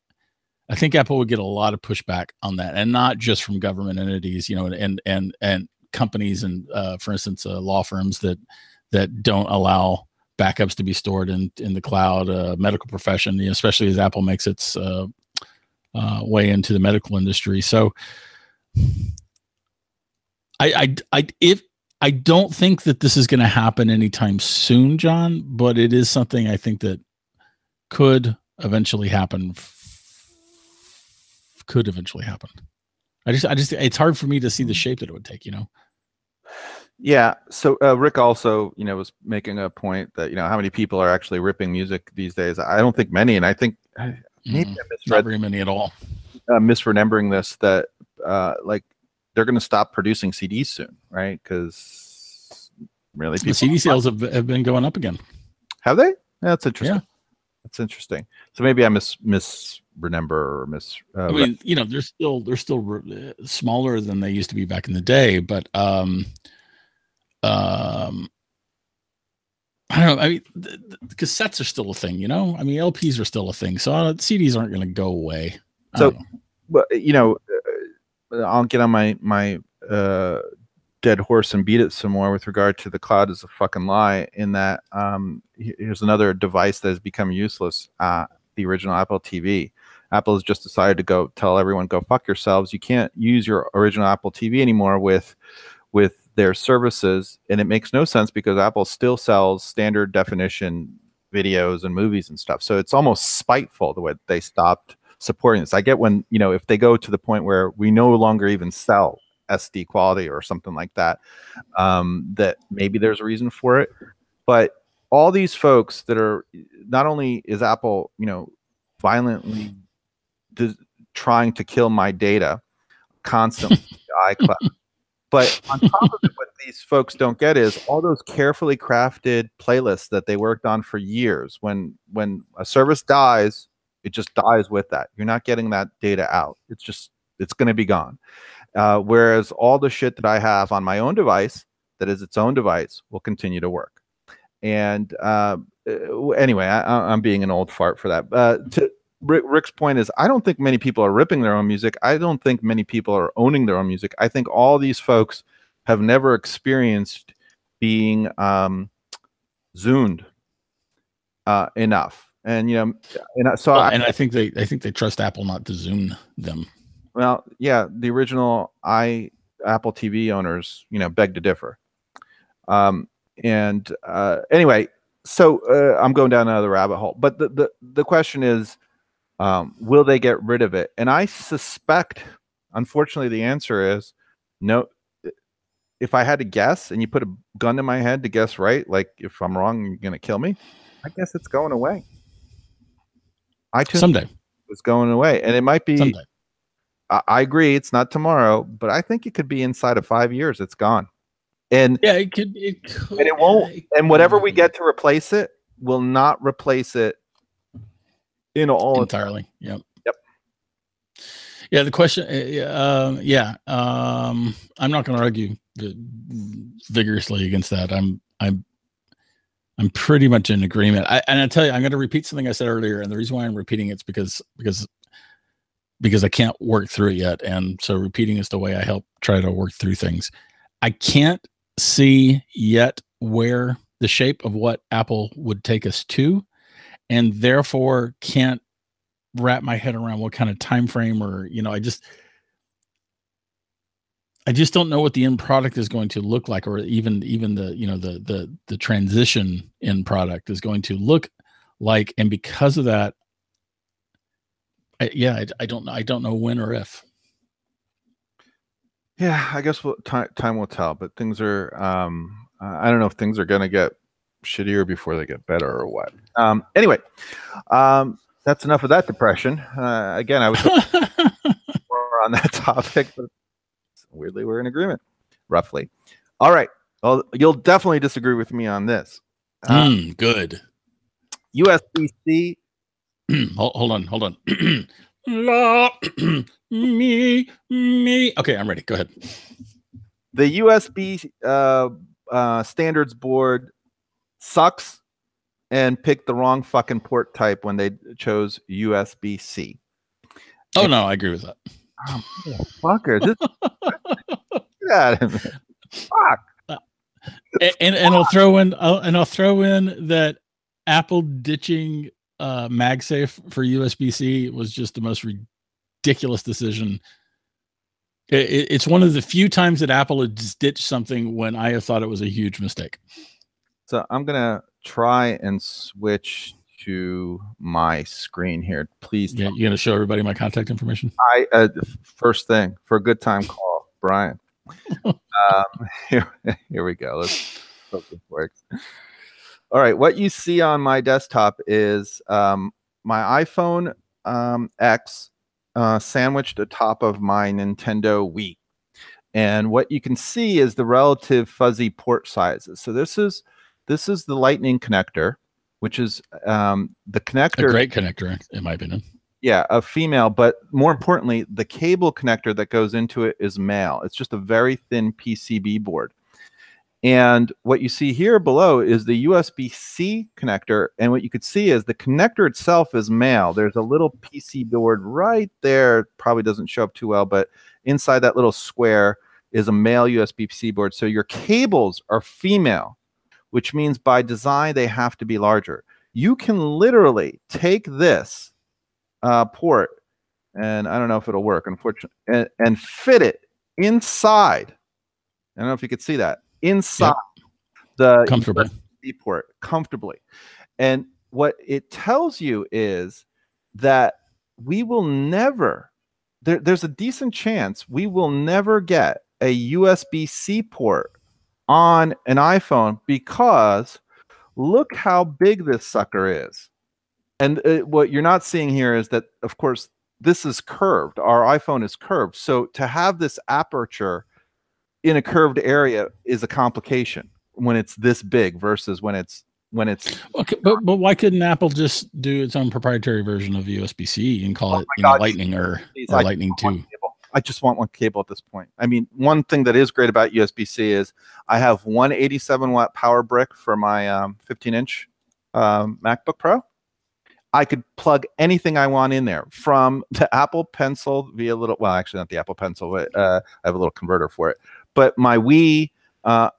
[SPEAKER 3] think Apple would get a lot of pushback on that, and not just from government entities, you know, and companies and for instance, law firms that don't allow backups to be stored in the cloud. Medical profession, you know, especially as Apple makes its way into the medical industry. So. I don't think that this is going to happen anytime soon, John, but it is something I think that could eventually happen. I just it's hard for me to see the shape that it would take, you know? Yeah. So Rick also, you know, was making a point that, you know, how many people are actually ripping music these days? I don't think many. And I think maybe I misread,
[SPEAKER 2] not very many at all.
[SPEAKER 3] Misremembering this, that like, they're going to stop producing CDs soon, right? Because really,
[SPEAKER 2] the CD sales have been going up again.
[SPEAKER 3] Have they? Yeah, that's interesting.
[SPEAKER 2] Yeah.
[SPEAKER 3] That's interesting. So maybe I misremember or
[SPEAKER 2] I mean, you know, they're still smaller than they used to be back in the day, but I don't know. I mean, the cassettes are still a thing, you know. I mean, LPs are still a thing, so CDs aren't going to go away.
[SPEAKER 3] So, but you know. I'll get on my dead horse and beat it some more with regard to the cloud is a fucking lie, in that here's another device that has become useless, the original Apple TV. Apple has just decided to go tell everyone, go fuck yourselves. You can't use your original Apple TV anymore with their services, and it makes no sense because Apple still sells standard definition videos and movies and stuff. So it's almost spiteful the way they stopped supporting this. I get when, you know, if they go to the point where we no longer even sell SD quality or something like that, that maybe there's a reason for it. But all these folks that are, not only is Apple, you know, violently trying to kill my data constantly, iCloud, but on top of it, what these folks don't get is all those carefully crafted playlists that they worked on for years. When a service dies, it just dies with that. You're not getting that data out. It's going to be gone. Whereas all the shit that I have on my own device, that is its own device, will continue to work. And anyway, I'm being an old fart for that. To Rick's point is, I don't think many people are ripping their own music. I don't think many people are owning their own music. I think all these folks have never experienced being zoomed enough. And so
[SPEAKER 2] I think they trust Apple not to Zoom them.
[SPEAKER 3] Well, yeah, the original Apple TV owners, beg to differ. Anyway, so I'm going down another rabbit hole. But the question is, will they get rid of it? And I suspect, unfortunately, the answer is no. If I had to guess, and you put a gun to my head to guess right, like if I'm wrong, you're going to kill me, I guess it's going away. iTunes
[SPEAKER 2] someday
[SPEAKER 3] is going away, and it might be
[SPEAKER 2] someday.
[SPEAKER 3] I agree, it's not tomorrow, but I think it could be inside of 5 years. It's gone, and
[SPEAKER 2] yeah, it could,
[SPEAKER 3] and it won't. And whatever we get to replace it will not replace it in all
[SPEAKER 2] entirely. Yep.
[SPEAKER 3] Yep.
[SPEAKER 2] Yeah. The question. I'm not going to argue vigorously against that. I'm pretty much in agreement. And I tell you, I'm going to repeat something I said earlier, and the reason why I'm repeating it's because I can't work through it yet, and so repeating is the way I help try to work through things. I can't see yet where the shape of what Apple would take us to, and therefore can't wrap my head around what kind of time frame, or I just don't know what the end product is going to look like, or even the transition in product is going to look like. And because of that, I don't know. I don't know when or if.
[SPEAKER 3] Yeah, I guess time will tell. But things are. I don't know if things are going to get shittier before they get better or what. Anyway, that's enough of that depression. Again, I was more on that topic, but weirdly, we're in agreement, roughly. All right. Well, you'll definitely disagree with me on this.
[SPEAKER 2] Good.
[SPEAKER 3] USB-C.
[SPEAKER 2] Hold on. me. Okay, I'm ready. Go ahead.
[SPEAKER 3] The USB standards board sucks and picked the wrong fucking port type when they chose USB-C.
[SPEAKER 2] Oh, no, I agree with that.
[SPEAKER 3] Oh, fucker. Get out of here. Fuck.
[SPEAKER 2] And I'll throw in that Apple ditching MagSafe for USB-C was just the most ridiculous decision. It's one of the few times that Apple had ditched something when I have thought it was a huge mistake.
[SPEAKER 3] So I'm gonna try and switch to my screen here, please.
[SPEAKER 2] Yeah, you're gonna show everybody my contact information.
[SPEAKER 3] First thing for a good time, call Bryan. Here we go. Let's hope this works. All right, what you see on my desktop is my iPhone X sandwiched atop of my Nintendo Wii, and what you can see is the relative fuzzy port sizes. So this is the Lightning connector, which is the connector.
[SPEAKER 2] A great connector, in my opinion.
[SPEAKER 3] Yeah, a female, but more importantly, the cable connector that goes into it is male. It's just a very thin PCB board. And what you see here below is the USB-C connector. And what you could see is the connector itself is male. There's a little PC board right there. Probably doesn't show up too well, but inside that little square is a male USB-C board. So your cables are female, which means by design, they have to be larger. You can literally take this port, and I don't know if it'll work, unfortunately, and fit it inside. I don't know if you could see that. Inside the USB port comfortably. And what it tells you is that we will never, there's a decent chance we will never get a USB-C port on an iPhone, because look how big this sucker is. And what you're not seeing here is that, of course, this is curved. Our iPhone is curved. So to have this aperture in a curved area is a complication when it's this big versus when it's
[SPEAKER 2] okay, but why couldn't Apple just do its own proprietary version of USB-C and call it Lightning or Lightning 2?
[SPEAKER 3] I just want one cable at this point. I mean, one thing that is great about USB-C is I have one 87-watt power brick for my 15-inch MacBook Pro. I could plug anything I want in there, from the Apple Pencil via little, well, actually not the Apple Pencil, but I have a little converter for it. But my Wii,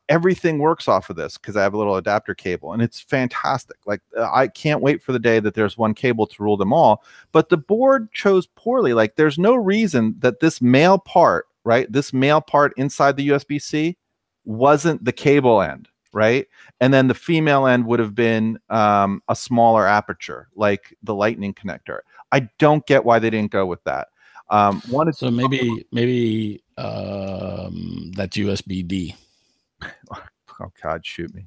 [SPEAKER 3] everything works off of this because I have a little adapter cable, and it's fantastic. Like, I can't wait for the day that there's one cable to rule them all. But the board chose poorly. Like, there's no reason that this male part, right, this male part inside the USB-C wasn't the cable end, right? And then the female end would have been a smaller aperture, like the lightning connector. I don't get why they didn't go with that.
[SPEAKER 2] So maybe that's USB-D.
[SPEAKER 3] Oh God, shoot me,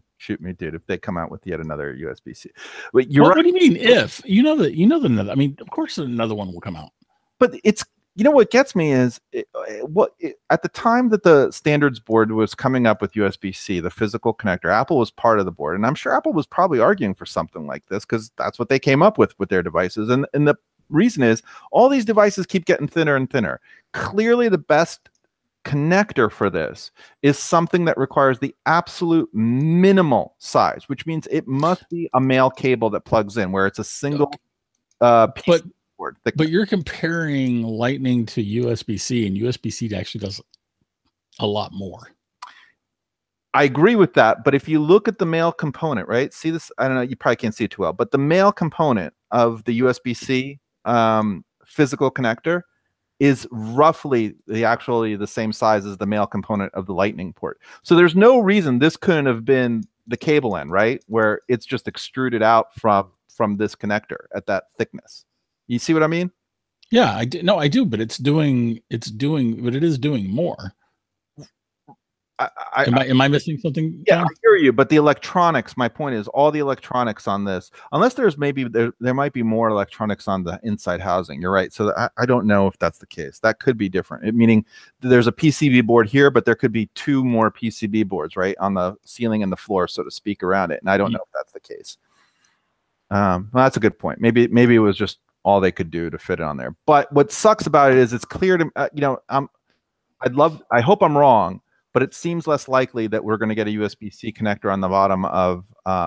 [SPEAKER 3] dude! If they come out with yet another USB-C, but you're
[SPEAKER 2] right.
[SPEAKER 3] What
[SPEAKER 2] do you mean if? You know that? I mean, of course, another one will come out.
[SPEAKER 3] But it's, you know, what gets me is at the time that the standards board was coming up with USB-C, the physical connector, Apple was part of the board, and I'm sure Apple was probably arguing for something like this because that's what they came up with their devices. And the reason is all these devices keep getting thinner and thinner. Clearly, the best connector for this is something that requires the absolute minimal size, which means it must be a male cable that plugs in, where it's a single piece.
[SPEAKER 2] But you're comparing Lightning to USB-C, and USB-C actually does a lot more.
[SPEAKER 3] I agree with that, but if you look at the male component, right? See this? I don't know. You probably can't see it too well, but the male component of the USB-C physical connector is roughly the same size as the male component of the Lightning port. So there's no reason this couldn't have been the cable end, right? Where it's just extruded out from this connector at that thickness. You see what I mean?
[SPEAKER 2] Yeah, I do. No, I do, but it is doing more. Am I missing something?
[SPEAKER 3] Yeah, John? I hear you, but the electronics, my point is all the electronics on this, unless there's maybe there might be more electronics on the inside housing. You're right. So I don't know if that's the case. That could be different. Meaning there's a PCB board here, but there could be two more PCB boards, right, on the ceiling and the floor, so to speak, around it. And I don't know if that's the case. Well, that's a good point. Maybe it was just all they could do to fit it on there. But what sucks about it is it's clear to I hope I'm wrong, but it seems less likely that we're going to get a USB-C connector on the bottom of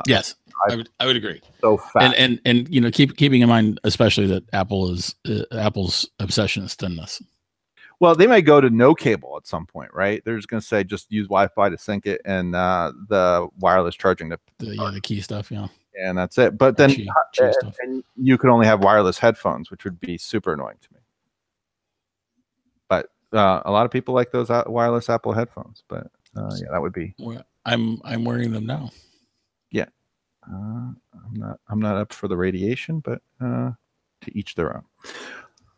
[SPEAKER 2] yes, I would agree.
[SPEAKER 3] So fast.
[SPEAKER 2] And you know, keeping in mind especially that Apple's obsession is thinness.
[SPEAKER 3] Well, they might go to no cable at some point, right? They're just going to say just use Wi-Fi to sync it and the wireless charging
[SPEAKER 2] the key stuff, yeah.
[SPEAKER 3] And that's it. But then and you could only have wireless headphones, which would be super annoying to me. But a lot of people like those wireless Apple headphones. But yeah, that would be.
[SPEAKER 2] I'm wearing them now.
[SPEAKER 3] Yeah, I'm not up for the radiation, but to each their own.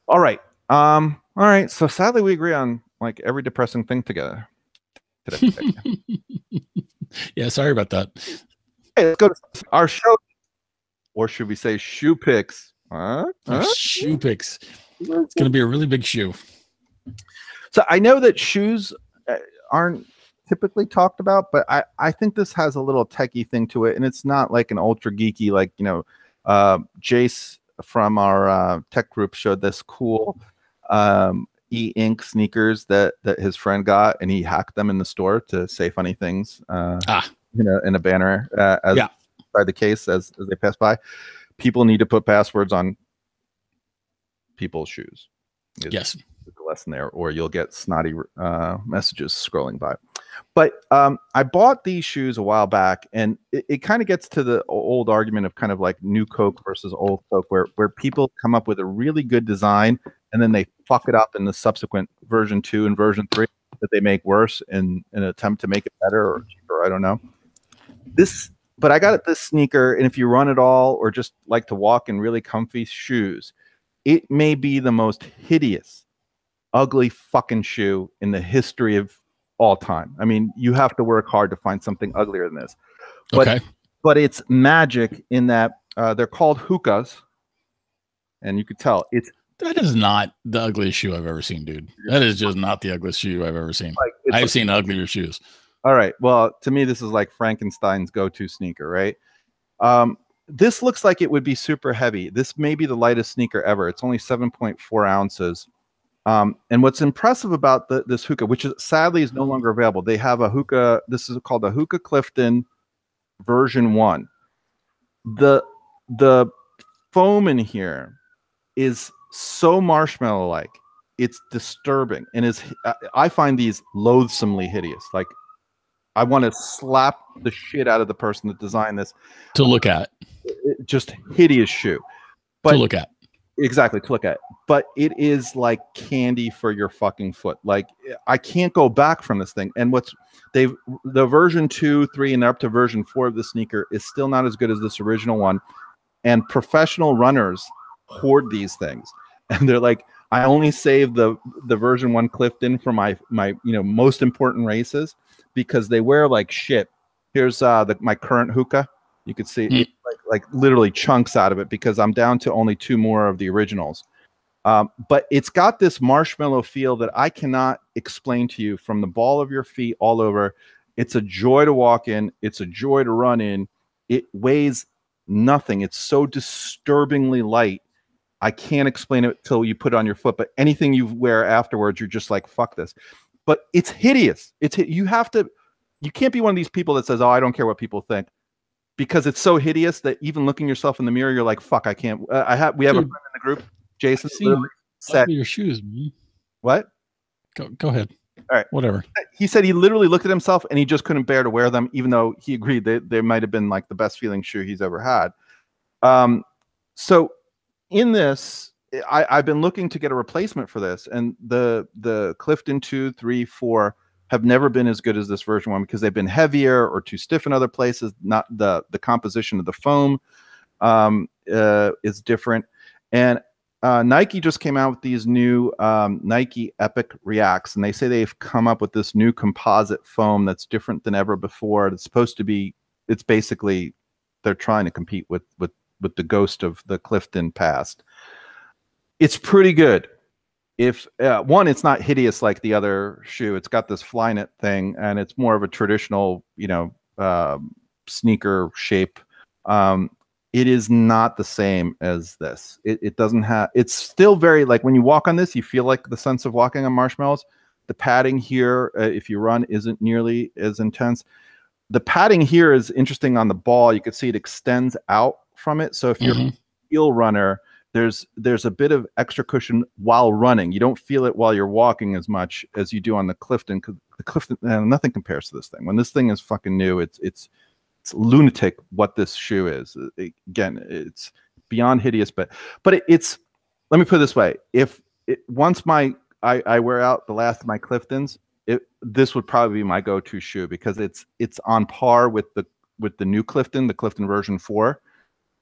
[SPEAKER 3] All right. All right. So sadly, we agree on like every depressing thing together today.
[SPEAKER 2] Yeah, sorry about that.
[SPEAKER 3] Hey, let's go to our show, or should we say shoe picks?
[SPEAKER 2] Shoe picks. It's going to be a really big shoe.
[SPEAKER 3] So I know that shoes aren't typically talked about, but I think this has a little techie thing to it, and it's not like an ultra geeky, like, you know, Jace from our tech group showed this cool e-ink sneakers that his friend got, and he hacked them in the store to say funny things. You know, in a banner by the case as they pass by. People need to put passwords on people's shoes.
[SPEAKER 2] Yes,
[SPEAKER 3] the lesson there, or you'll get snotty messages scrolling by. But I bought these shoes a while back, and it kind of gets to the old argument of kind of like new Coke versus old Coke, where people come up with a really good design and then they fuck it up in the subsequent version 2 and version 3 that they make worse in an attempt to make it better or cheaper. I don't know. But I got this sneaker, and if you run at all or just like to walk in really comfy shoes, it may be the most hideous, ugly fucking shoe in the history of all time. I mean, you have to work hard to find something uglier than this. But it's magic in that they're called hookahs, and you could tell
[SPEAKER 2] that is not the ugliest shoe I've ever seen, dude. That is just not the ugliest shoe I've ever seen. I've seen uglier shoes.
[SPEAKER 3] All right. Well, to me, this is like Frankenstein's go-to sneaker, right? This looks like it would be super heavy. This may be the lightest sneaker ever. It's only 7.4 ounces. And what's impressive about this Hoka, which is sadly is no longer available, they have a Hoka. This is called the Hoka Clifton version 1. The foam in here is so marshmallow-like. It's disturbing, and I find these loathsomely hideous. Like, I want to slap the shit out of the person that designed this.
[SPEAKER 2] To look at.
[SPEAKER 3] Just hideous shoe. But
[SPEAKER 2] to look at.
[SPEAKER 3] Exactly, to look at. But it is like candy for your fucking foot. Like, I can't go back from this thing. And the version 2, 3, and up to version 4 of the sneaker is still not as good as this original one. And professional runners hoard these things. And they're like, I only save the version 1 Clifton for my most important races, because they wear like shit. Here's my current Hoka. You could see like literally chunks out of it, because I'm down to only 2 more of the originals. But it's got this marshmallow feel that I cannot explain to you, from the ball of your feet all over. It's a joy to walk in. It's a joy to run in. It weighs nothing. It's so disturbingly light. I can't explain it till you put it on your foot, but anything you wear afterwards, you're just like, fuck this. But it's hideous. You can't be one of these people that says, oh, I don't care what people think, because it's so hideous that even looking yourself in the mirror, you're like, fuck, I can't. We have a friend in the group, Jason,
[SPEAKER 2] said your shoes, man.
[SPEAKER 3] What?
[SPEAKER 2] Go ahead.
[SPEAKER 3] All right.
[SPEAKER 2] Whatever.
[SPEAKER 3] He said he literally looked at himself and he just couldn't bear to wear them, even though he agreed that they might have been like the best feeling shoe he's ever had. So in this, I've been looking to get a replacement for this, and the Clifton 2, 3, 4 have never been as good as this version 1, because they've been heavier or too stiff in other places. Not the composition of the foam is different. And Nike just came out with these new Nike Epic Reacts, and they say they've come up with this new composite foam that's different than ever before. It's supposed to be, it's basically, they're trying to compete with the ghost of the Clifton past. It's pretty good. If one, it's not hideous like the other shoe. It's got this Flyknit thing, and it's more of a traditional, sneaker shape. It is not the same as this. It doesn't have. It's still very, like, when you walk on this, you feel like the sense of walking on marshmallows. The padding here, if you run, isn't nearly as intense. The padding here is interesting on the ball. You can see it extends out from it. So if you're a heel runner, there's a bit of extra cushion while running. You don't feel it while you're walking as much as you do on the Clifton. Because the Clifton, nothing compares to this thing. When this thing is fucking new, it's lunatic what this shoe is. Again, it's beyond hideous, but it's. Let me put it this way: once I wear out the last of my Cliftons, this would probably be my go-to shoe, because it's on par with the new Clifton, the Clifton version 4.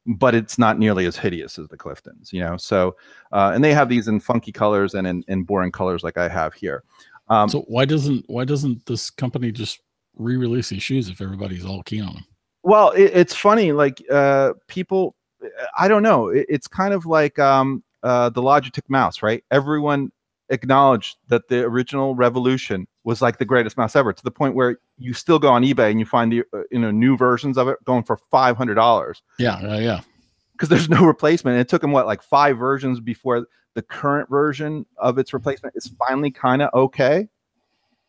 [SPEAKER 3] But it's not nearly as hideous as the Cliftons, So, and they have these in funky colors and in boring colors like I have here.
[SPEAKER 2] So why doesn't this company just re-release these shoes if everybody's all keen on them?
[SPEAKER 3] Well, it's funny, like people, I don't know. It's kind of like the Logitech mouse, right? Everyone acknowledged that the original Revolution was like the greatest mouse ever, to the point where you still go on eBay and you find the new versions of it going for $500.
[SPEAKER 2] Yeah.
[SPEAKER 3] Because there's no replacement. And it took them like 5 versions before the current version of its replacement is finally kind of okay.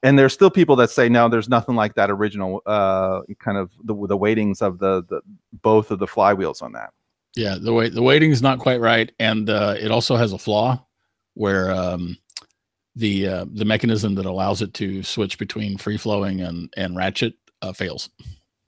[SPEAKER 3] And there's still people that say no, there's nothing like that original kind of the weightings of the both of the flywheels on that.
[SPEAKER 2] Yeah, the weighting is not quite right, and it also has a flaw where the mechanism that allows it to switch between free flowing and ratchet fails.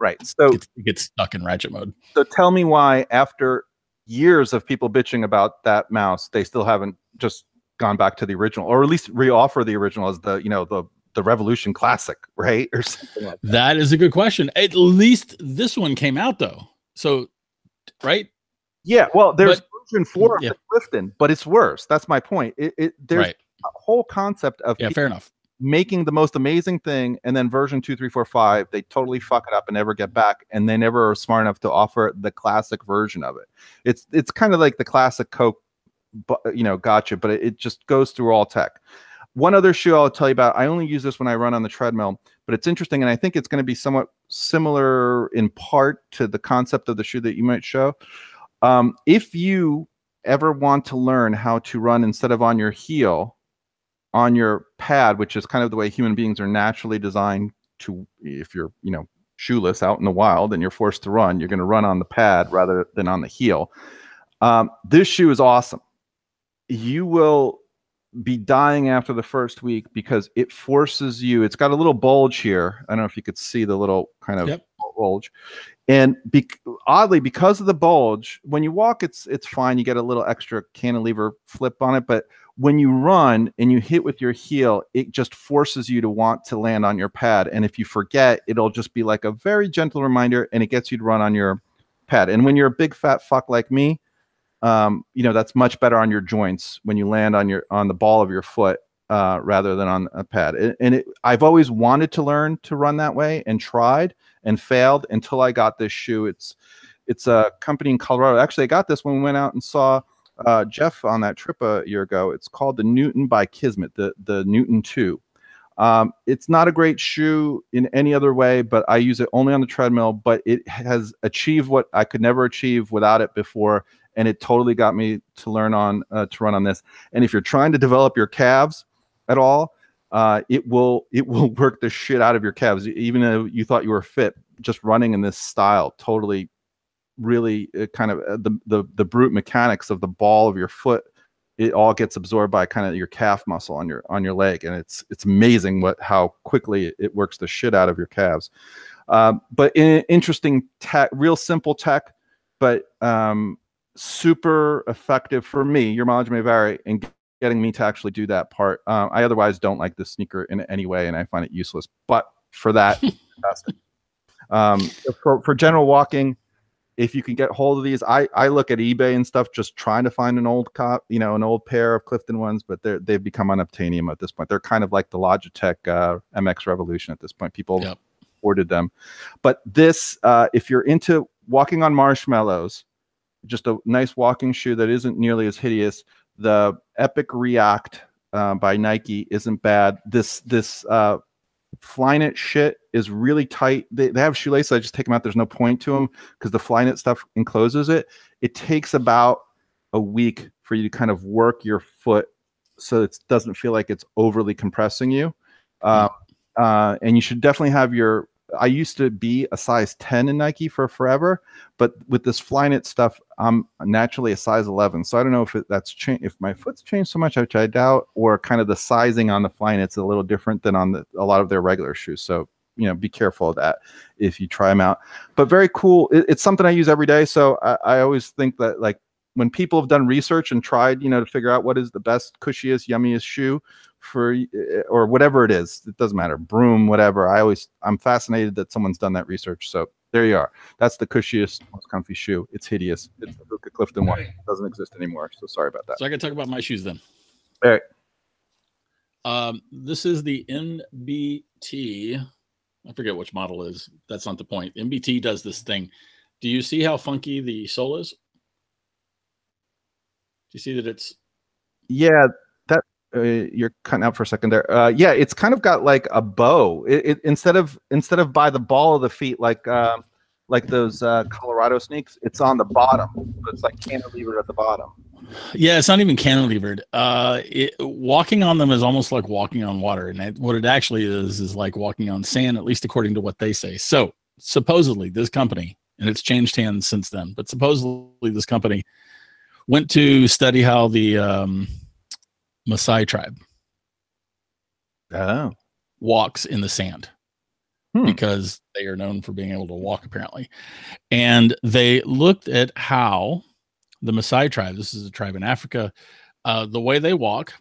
[SPEAKER 3] Right. So
[SPEAKER 2] it gets stuck in ratchet mode.
[SPEAKER 3] So tell me why, after years of people bitching about that mouse, they still haven't just gone back to the original, or at least reoffer the original as the Revolution Classic, right? Or something like that.
[SPEAKER 2] That is a good question. At least this one came out though. So, right?
[SPEAKER 3] Yeah. Well, there's version 4 of the Clifton, but it's worse. That's my point. There's a whole concept of
[SPEAKER 2] fair enough,
[SPEAKER 3] making the most amazing thing, and then version 2, 3, 4, 5, they totally fuck it up and never get back, and they never are smart enough to offer the classic version of it. It's kind of like the classic Coke, gotcha, but it just goes through all tech. One other shoe I'll tell you about, I only use this when I run on the treadmill, but it's interesting, and I think it's going to be somewhat similar in part to the concept of the shoe that you might show. If you ever want to learn how to run instead of on your heel, on your pad, which is kind of the way human beings are naturally designed to, if you're, shoeless out in the wild and you're forced to run, you're going to run on the pad rather than on the heel. This shoe is awesome. You will be dying after the first week because it forces you. It's got a little bulge here. I don't know if you could see the little kind of bulge. And oddly, because of the bulge, when you walk, it's fine. You get a little extra cantilever flip on it. But when you run and you hit with your heel, it just forces you to want to land on your pad. And if you forget, it'll just be like a very gentle reminder, and it gets you to run on your pad. And when you're a big fat fuck like me, that's much better on your joints when you land on the ball of your foot rather than on a pad. I've always wanted to learn to run that way and tried and failed until I got this shoe. It's a company in Colorado. Actually, I got this when we went out and saw Jeff on that trip a year ago. It's called the Newton by Kismet, the Newton 2. It's not a great shoe in any other way, but I use it only on the treadmill. But it has achieved what I could never achieve without it before, and it totally got me to learn to run on this. And if you're trying to develop your calves at all, it will work the shit out of your calves, even though you thought you were fit. Just running in this style totally, really kind of the brute mechanics of the ball of your foot. It all gets absorbed by kind of your calf muscle on your leg, and it's amazing how quickly it works the shit out of your calves. But interesting tech, real simple tech, but super effective for me. Your mileage may vary in getting me to actually do that part. I otherwise don't like this sneaker in any way, and I find it useless. But for that, fantastic. For general walking, if you can get hold of these, I look at eBay and stuff, just trying to find an old an old pair of Clifton ones, but they've become unobtainium at this point. They're kind of like the Logitech MX Revolution at this point. People ordered them. But this, if you're into walking on marshmallows, just a nice walking shoe that isn't nearly as hideous. The Epic React by Nike isn't bad. This Flyknit shit is really tight. They have shoelaces. I just take them out. There's no point to them because the Flyknit stuff encloses it. It takes about a week for you to kind of work your foot so it doesn't feel like it's overly compressing you. And you should definitely have I used to be a size 10 in Nike for forever, but with this Flyknit stuff, I'm naturally a size 11. So I don't know if that's changed, if my foot's changed so much, which I doubt, or kind of the sizing on the Flyknit's a little different than on a lot of their regular shoes. So, be careful of that if you try them out. But very cool. It's something I use every day. So I always think that, like, when people have done research and tried, to figure out what is the best, cushiest, yummiest shoe for, or whatever it is, it doesn't matter, broom, whatever. I'm fascinated that someone's done that research. So there you are. That's the cushiest, most comfy shoe. It's hideous. It's the Luka Clifton one. It doesn't exist anymore. So sorry about that.
[SPEAKER 2] So I can talk about my shoes then.
[SPEAKER 3] All right.
[SPEAKER 2] This is the MBT. I forget which model is. That's not the point. MBT does this thing. Do you see how funky the sole is? Do you see that it's?
[SPEAKER 3] Yeah, that you're cutting out for a second there. Yeah, it's kind of got like a bow. It instead of by the ball of the feet, like those Colorado sneaks, it's on the bottom. So it's like cantilevered at the bottom.
[SPEAKER 2] Yeah, it's not even cantilevered. Walking on them is almost like walking on water, and what it actually is like walking on sand, at least according to what they say. So supposedly this company, and it's changed hands since then, but supposedly this company went to study how the Maasai tribe walks in the sand because they are known for being able to walk, apparently. And they looked at how the Maasai tribe, this is a tribe in Africa, the way they walk,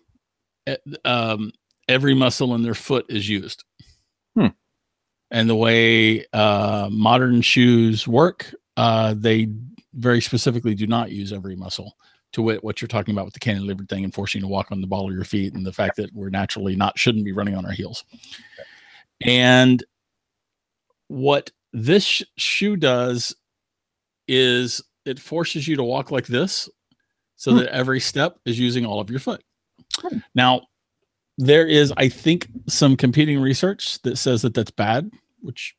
[SPEAKER 2] every muscle in their foot is used. And the way modern shoes work, they very specifically do not use every muscle, to what you're talking about with the cantilevered thing and forcing you to walk on the ball of your feet, and the fact that we're naturally shouldn't be running on our heels. And what this shoe does is it forces you to walk like this so that every step is using all of your foot. Now, there is, I think, some competing research that says that that's bad, which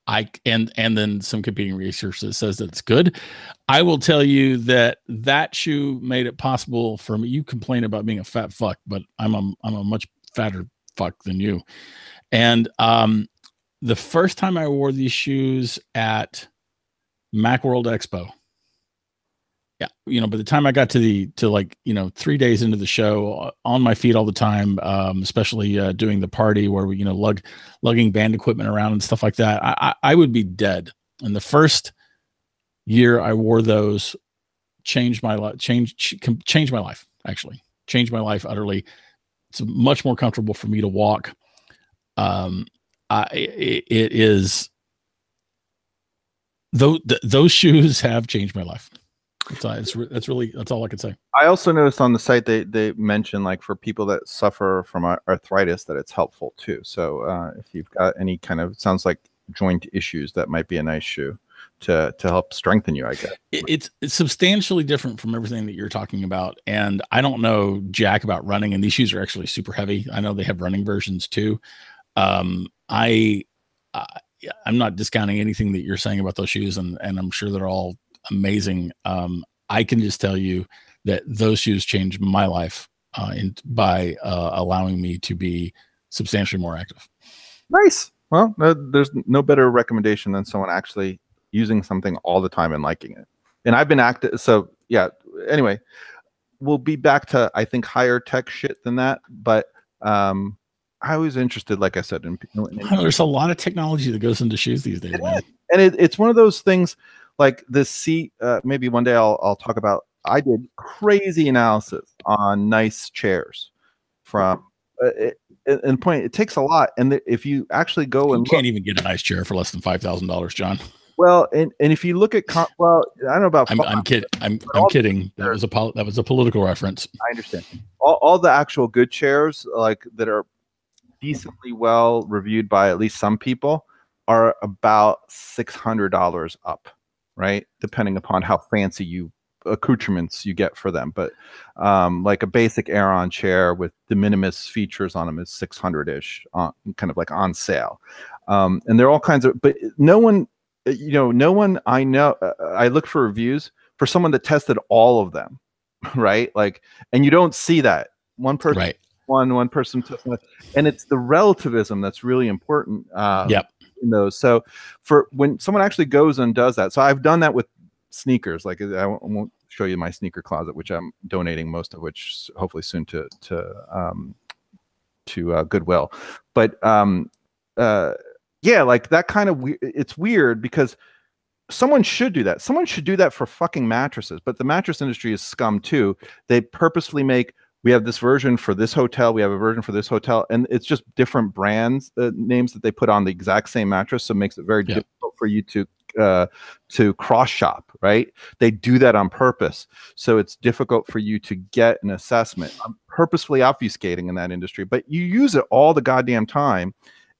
[SPEAKER 2] and then some competing research that says that it's good. I will tell you that shoe made it possible for me. You complain about being a fat fuck, but I'm a much fatter fuck than you. And the first time I wore these shoes at Macworld Expo, yeah, by the time I got to 3 days into the show, on my feet all the time, especially doing the party where we, lugging band equipment around and stuff like that, I would be dead. And the first year I wore those changed my life, changed my life, actually. Changed my life utterly. It's much more comfortable for me to walk. It is, those shoes have changed my life. That's all I can say.
[SPEAKER 3] I also noticed on the site they mention, like, for people that suffer from arthritis, that it's helpful too. So if you've got any kind of, sounds like, joint issues, that might be a nice shoe to help strengthen you, I guess.
[SPEAKER 2] It's substantially different from everything that you're talking about. And I don't know jack about running, and these shoes are actually super heavy. I know they have running versions too. I'm not discounting anything that you're saying about those shoes, and I'm sure they're all amazing. I can just tell you that those shoes changed my life by allowing me to be substantially more active.
[SPEAKER 3] Nice. Well, there's no better recommendation than someone actually using something all the time and liking it. And I've been active. So yeah, anyway, we'll be back to, I think, higher tech shit than that. But I was interested, like I said,
[SPEAKER 2] there's a lot of technology that goes into shoes these days, man.
[SPEAKER 3] And it's one of those things, like the seat. Maybe one day I'll talk about. I did crazy analysis on nice chairs from. And point, it takes a lot, and if you actually go and
[SPEAKER 2] you can't even get a nice chair for less than $5,000, John.
[SPEAKER 3] Well, and if you look at I don't know about.
[SPEAKER 2] I'm kidding. I'm kidding. That was a political reference.
[SPEAKER 3] I understand. All the actual good chairs, like, that are decently well reviewed by at least some people, are about $600 up, right? Depending upon how fancy accoutrements you get for them. But like a basic Aeron chair with de minimis features on them is 600-ish, kind of like on sale. And there are all kinds of, but no one I know, I look for reviews for someone that tested all of them, right? Like, and you don't see that. One person, right. one person testing it, and it's the relativism that's really important.
[SPEAKER 2] Yep.
[SPEAKER 3] In those. So for when someone actually goes and does that, so I've done that with sneakers. Like, I won't show you my sneaker closet, which I'm donating most of which hopefully soon to Goodwill. But yeah, like that kind of it's weird because someone should do that. Someone should do that for fucking mattresses. But the mattress industry is scum too. They purposefully make, we have this version for this hotel, we have a version for this hotel, and it's just different brands, names that they put on the exact same mattress, so it makes it very difficult for you to cross shop, right? They do that on purpose, so it's difficult for you to get an assessment. I'm purposefully obfuscating in that industry, but you use it all the goddamn time,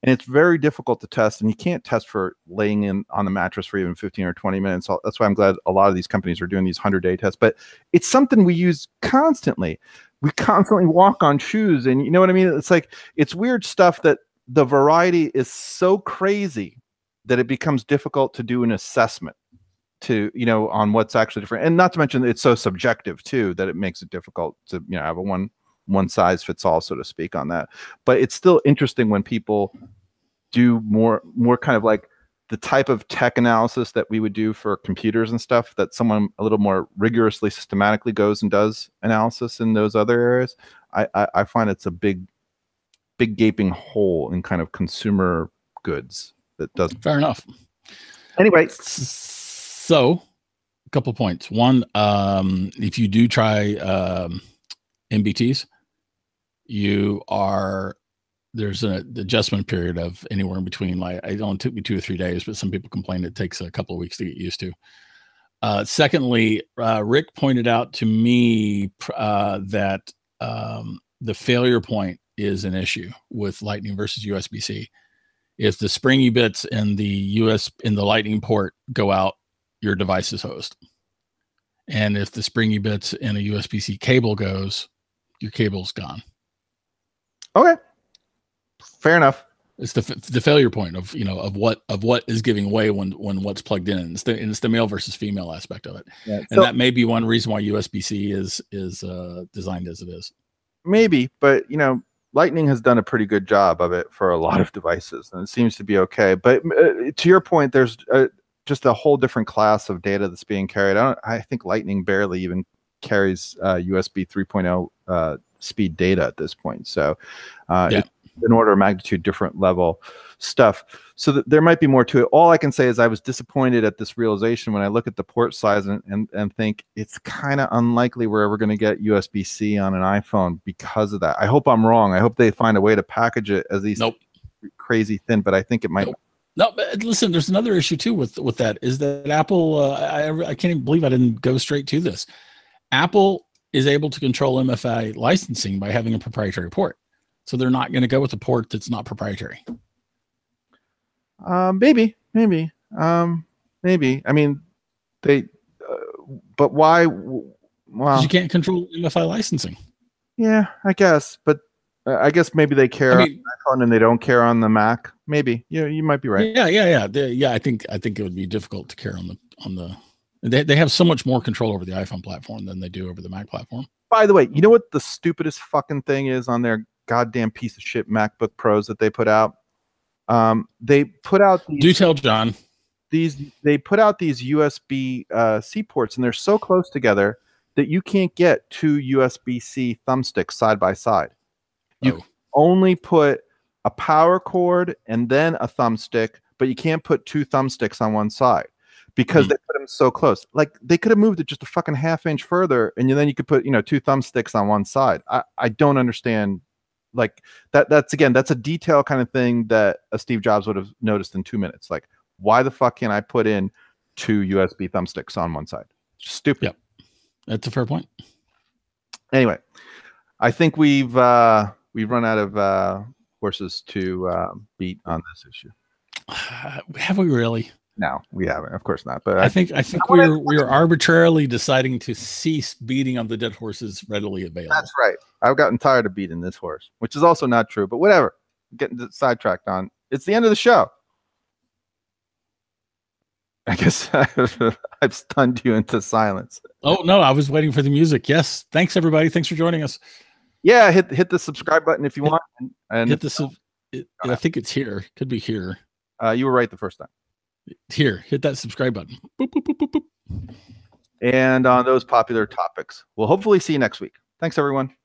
[SPEAKER 3] and it's very difficult to test, and you can't test for laying in on the mattress for even 15 or 20 minutes. So that's why I'm glad a lot of these companies are doing these 100-day tests, but it's something we use constantly. We constantly walk on shoes, and you know what I mean? It's like, it's weird stuff that the variety is so crazy that it becomes difficult to do an assessment to, on what's actually different. And not to mention it's so subjective too, that it makes it difficult to, have a one size fits all, so to speak, on that. But it's still interesting when people do more kind of like the type of tech analysis that we would do for computers and stuff, that someone a little more rigorously, systematically goes and does analysis in those other areas. I find it's a big gaping hole in kind of consumer goods that doesn't.
[SPEAKER 2] Fair enough.
[SPEAKER 3] Anyway,
[SPEAKER 2] so a couple points. One, if you do try MBTs, there's an adjustment period of anywhere in between, like, it only took me 2 or 3 days, but some people complain it takes a couple of weeks to get used to. Secondly, Rick pointed out to me that the failure point is an issue with Lightning versus USB-C. If the springy bits in the Lightning port go out, your device is hosed. And if the springy bits in a USB-C cable goes, your cable's gone.
[SPEAKER 3] Okay. Fair enough.
[SPEAKER 2] It's the failure point of of what is giving away when what's plugged in. It's the male versus female aspect of it,
[SPEAKER 3] Yeah.
[SPEAKER 2] and that may be one reason why USB-C is designed as it is.
[SPEAKER 3] Maybe, but Lightning has done a pretty good job of it for a lot of devices, and it seems to be okay. But to your point, there's just a whole different class of data that's being carried. I think Lightning barely even carries USB 3.0 speed data at this point. So it's an order of magnitude different level stuff. So there might be more to it. All I can say is I was disappointed at this realization when I look at the port size and think it's kind of unlikely we're ever going to get USB-C on an iPhone because of that. I hope I'm wrong. I hope they find a way to package it as these crazy thin, but I think it might.
[SPEAKER 2] No, but listen, there's another issue too with that, is that Apple, I can't even believe I didn't go straight to this. Apple is able to control MFI licensing by having a proprietary port. So they're not going to go with a port that's not proprietary.
[SPEAKER 3] Maybe. I mean, but why? Well,
[SPEAKER 2] you can't control MFI licensing.
[SPEAKER 3] Yeah, I guess, but I guess maybe they care on the iPhone and they don't care on the Mac. Maybe you might be right.
[SPEAKER 2] Yeah. I think it would be difficult to care on the. They have so much more control over the iPhone platform than they do over the Mac platform.
[SPEAKER 3] By the way, you know what the stupidest fucking thing is on their goddamn piece of shit MacBook Pros that they put out? They put out these,
[SPEAKER 2] do tell John.
[SPEAKER 3] They put out these USB-C ports, and they're so close together that you can't get two USB-C thumbsticks side by side. You only put a power cord and then a thumbstick, but you can't put two thumbsticks on one side because they put them so close. Like they could have moved it just a fucking half-inch further, and then you could put two thumbsticks on one side. I don't understand. Like that's a detail kind of thing that a Steve Jobs would have noticed in 2 minutes. Like, why the fuck can't I put in two USB thumbsticks on one side? Stupid.
[SPEAKER 2] Yep. That's a fair point.
[SPEAKER 3] Anyway, I think we've run out of horses to beat on this issue.
[SPEAKER 2] Have we really?
[SPEAKER 3] No, we haven't. Of course not. But
[SPEAKER 2] I think we're arbitrarily deciding to cease beating on the dead horses readily available.
[SPEAKER 3] That's right. I've gotten tired of beating this horse, which is also not true. But whatever. Getting sidetracked on. It's the end of the show. I guess I've stunned you into silence.
[SPEAKER 2] Oh no, I was waiting for the music. Yes, thanks everybody. Thanks for joining us.
[SPEAKER 3] Yeah, hit the subscribe button if you want. And
[SPEAKER 2] hit the. I think it's here. Could be here.
[SPEAKER 3] You were right the first time.
[SPEAKER 2] Here, hit that subscribe button. Boop, boop, boop, boop, boop.
[SPEAKER 3] And on those popular topics, we'll hopefully see you next week. Thanks, everyone.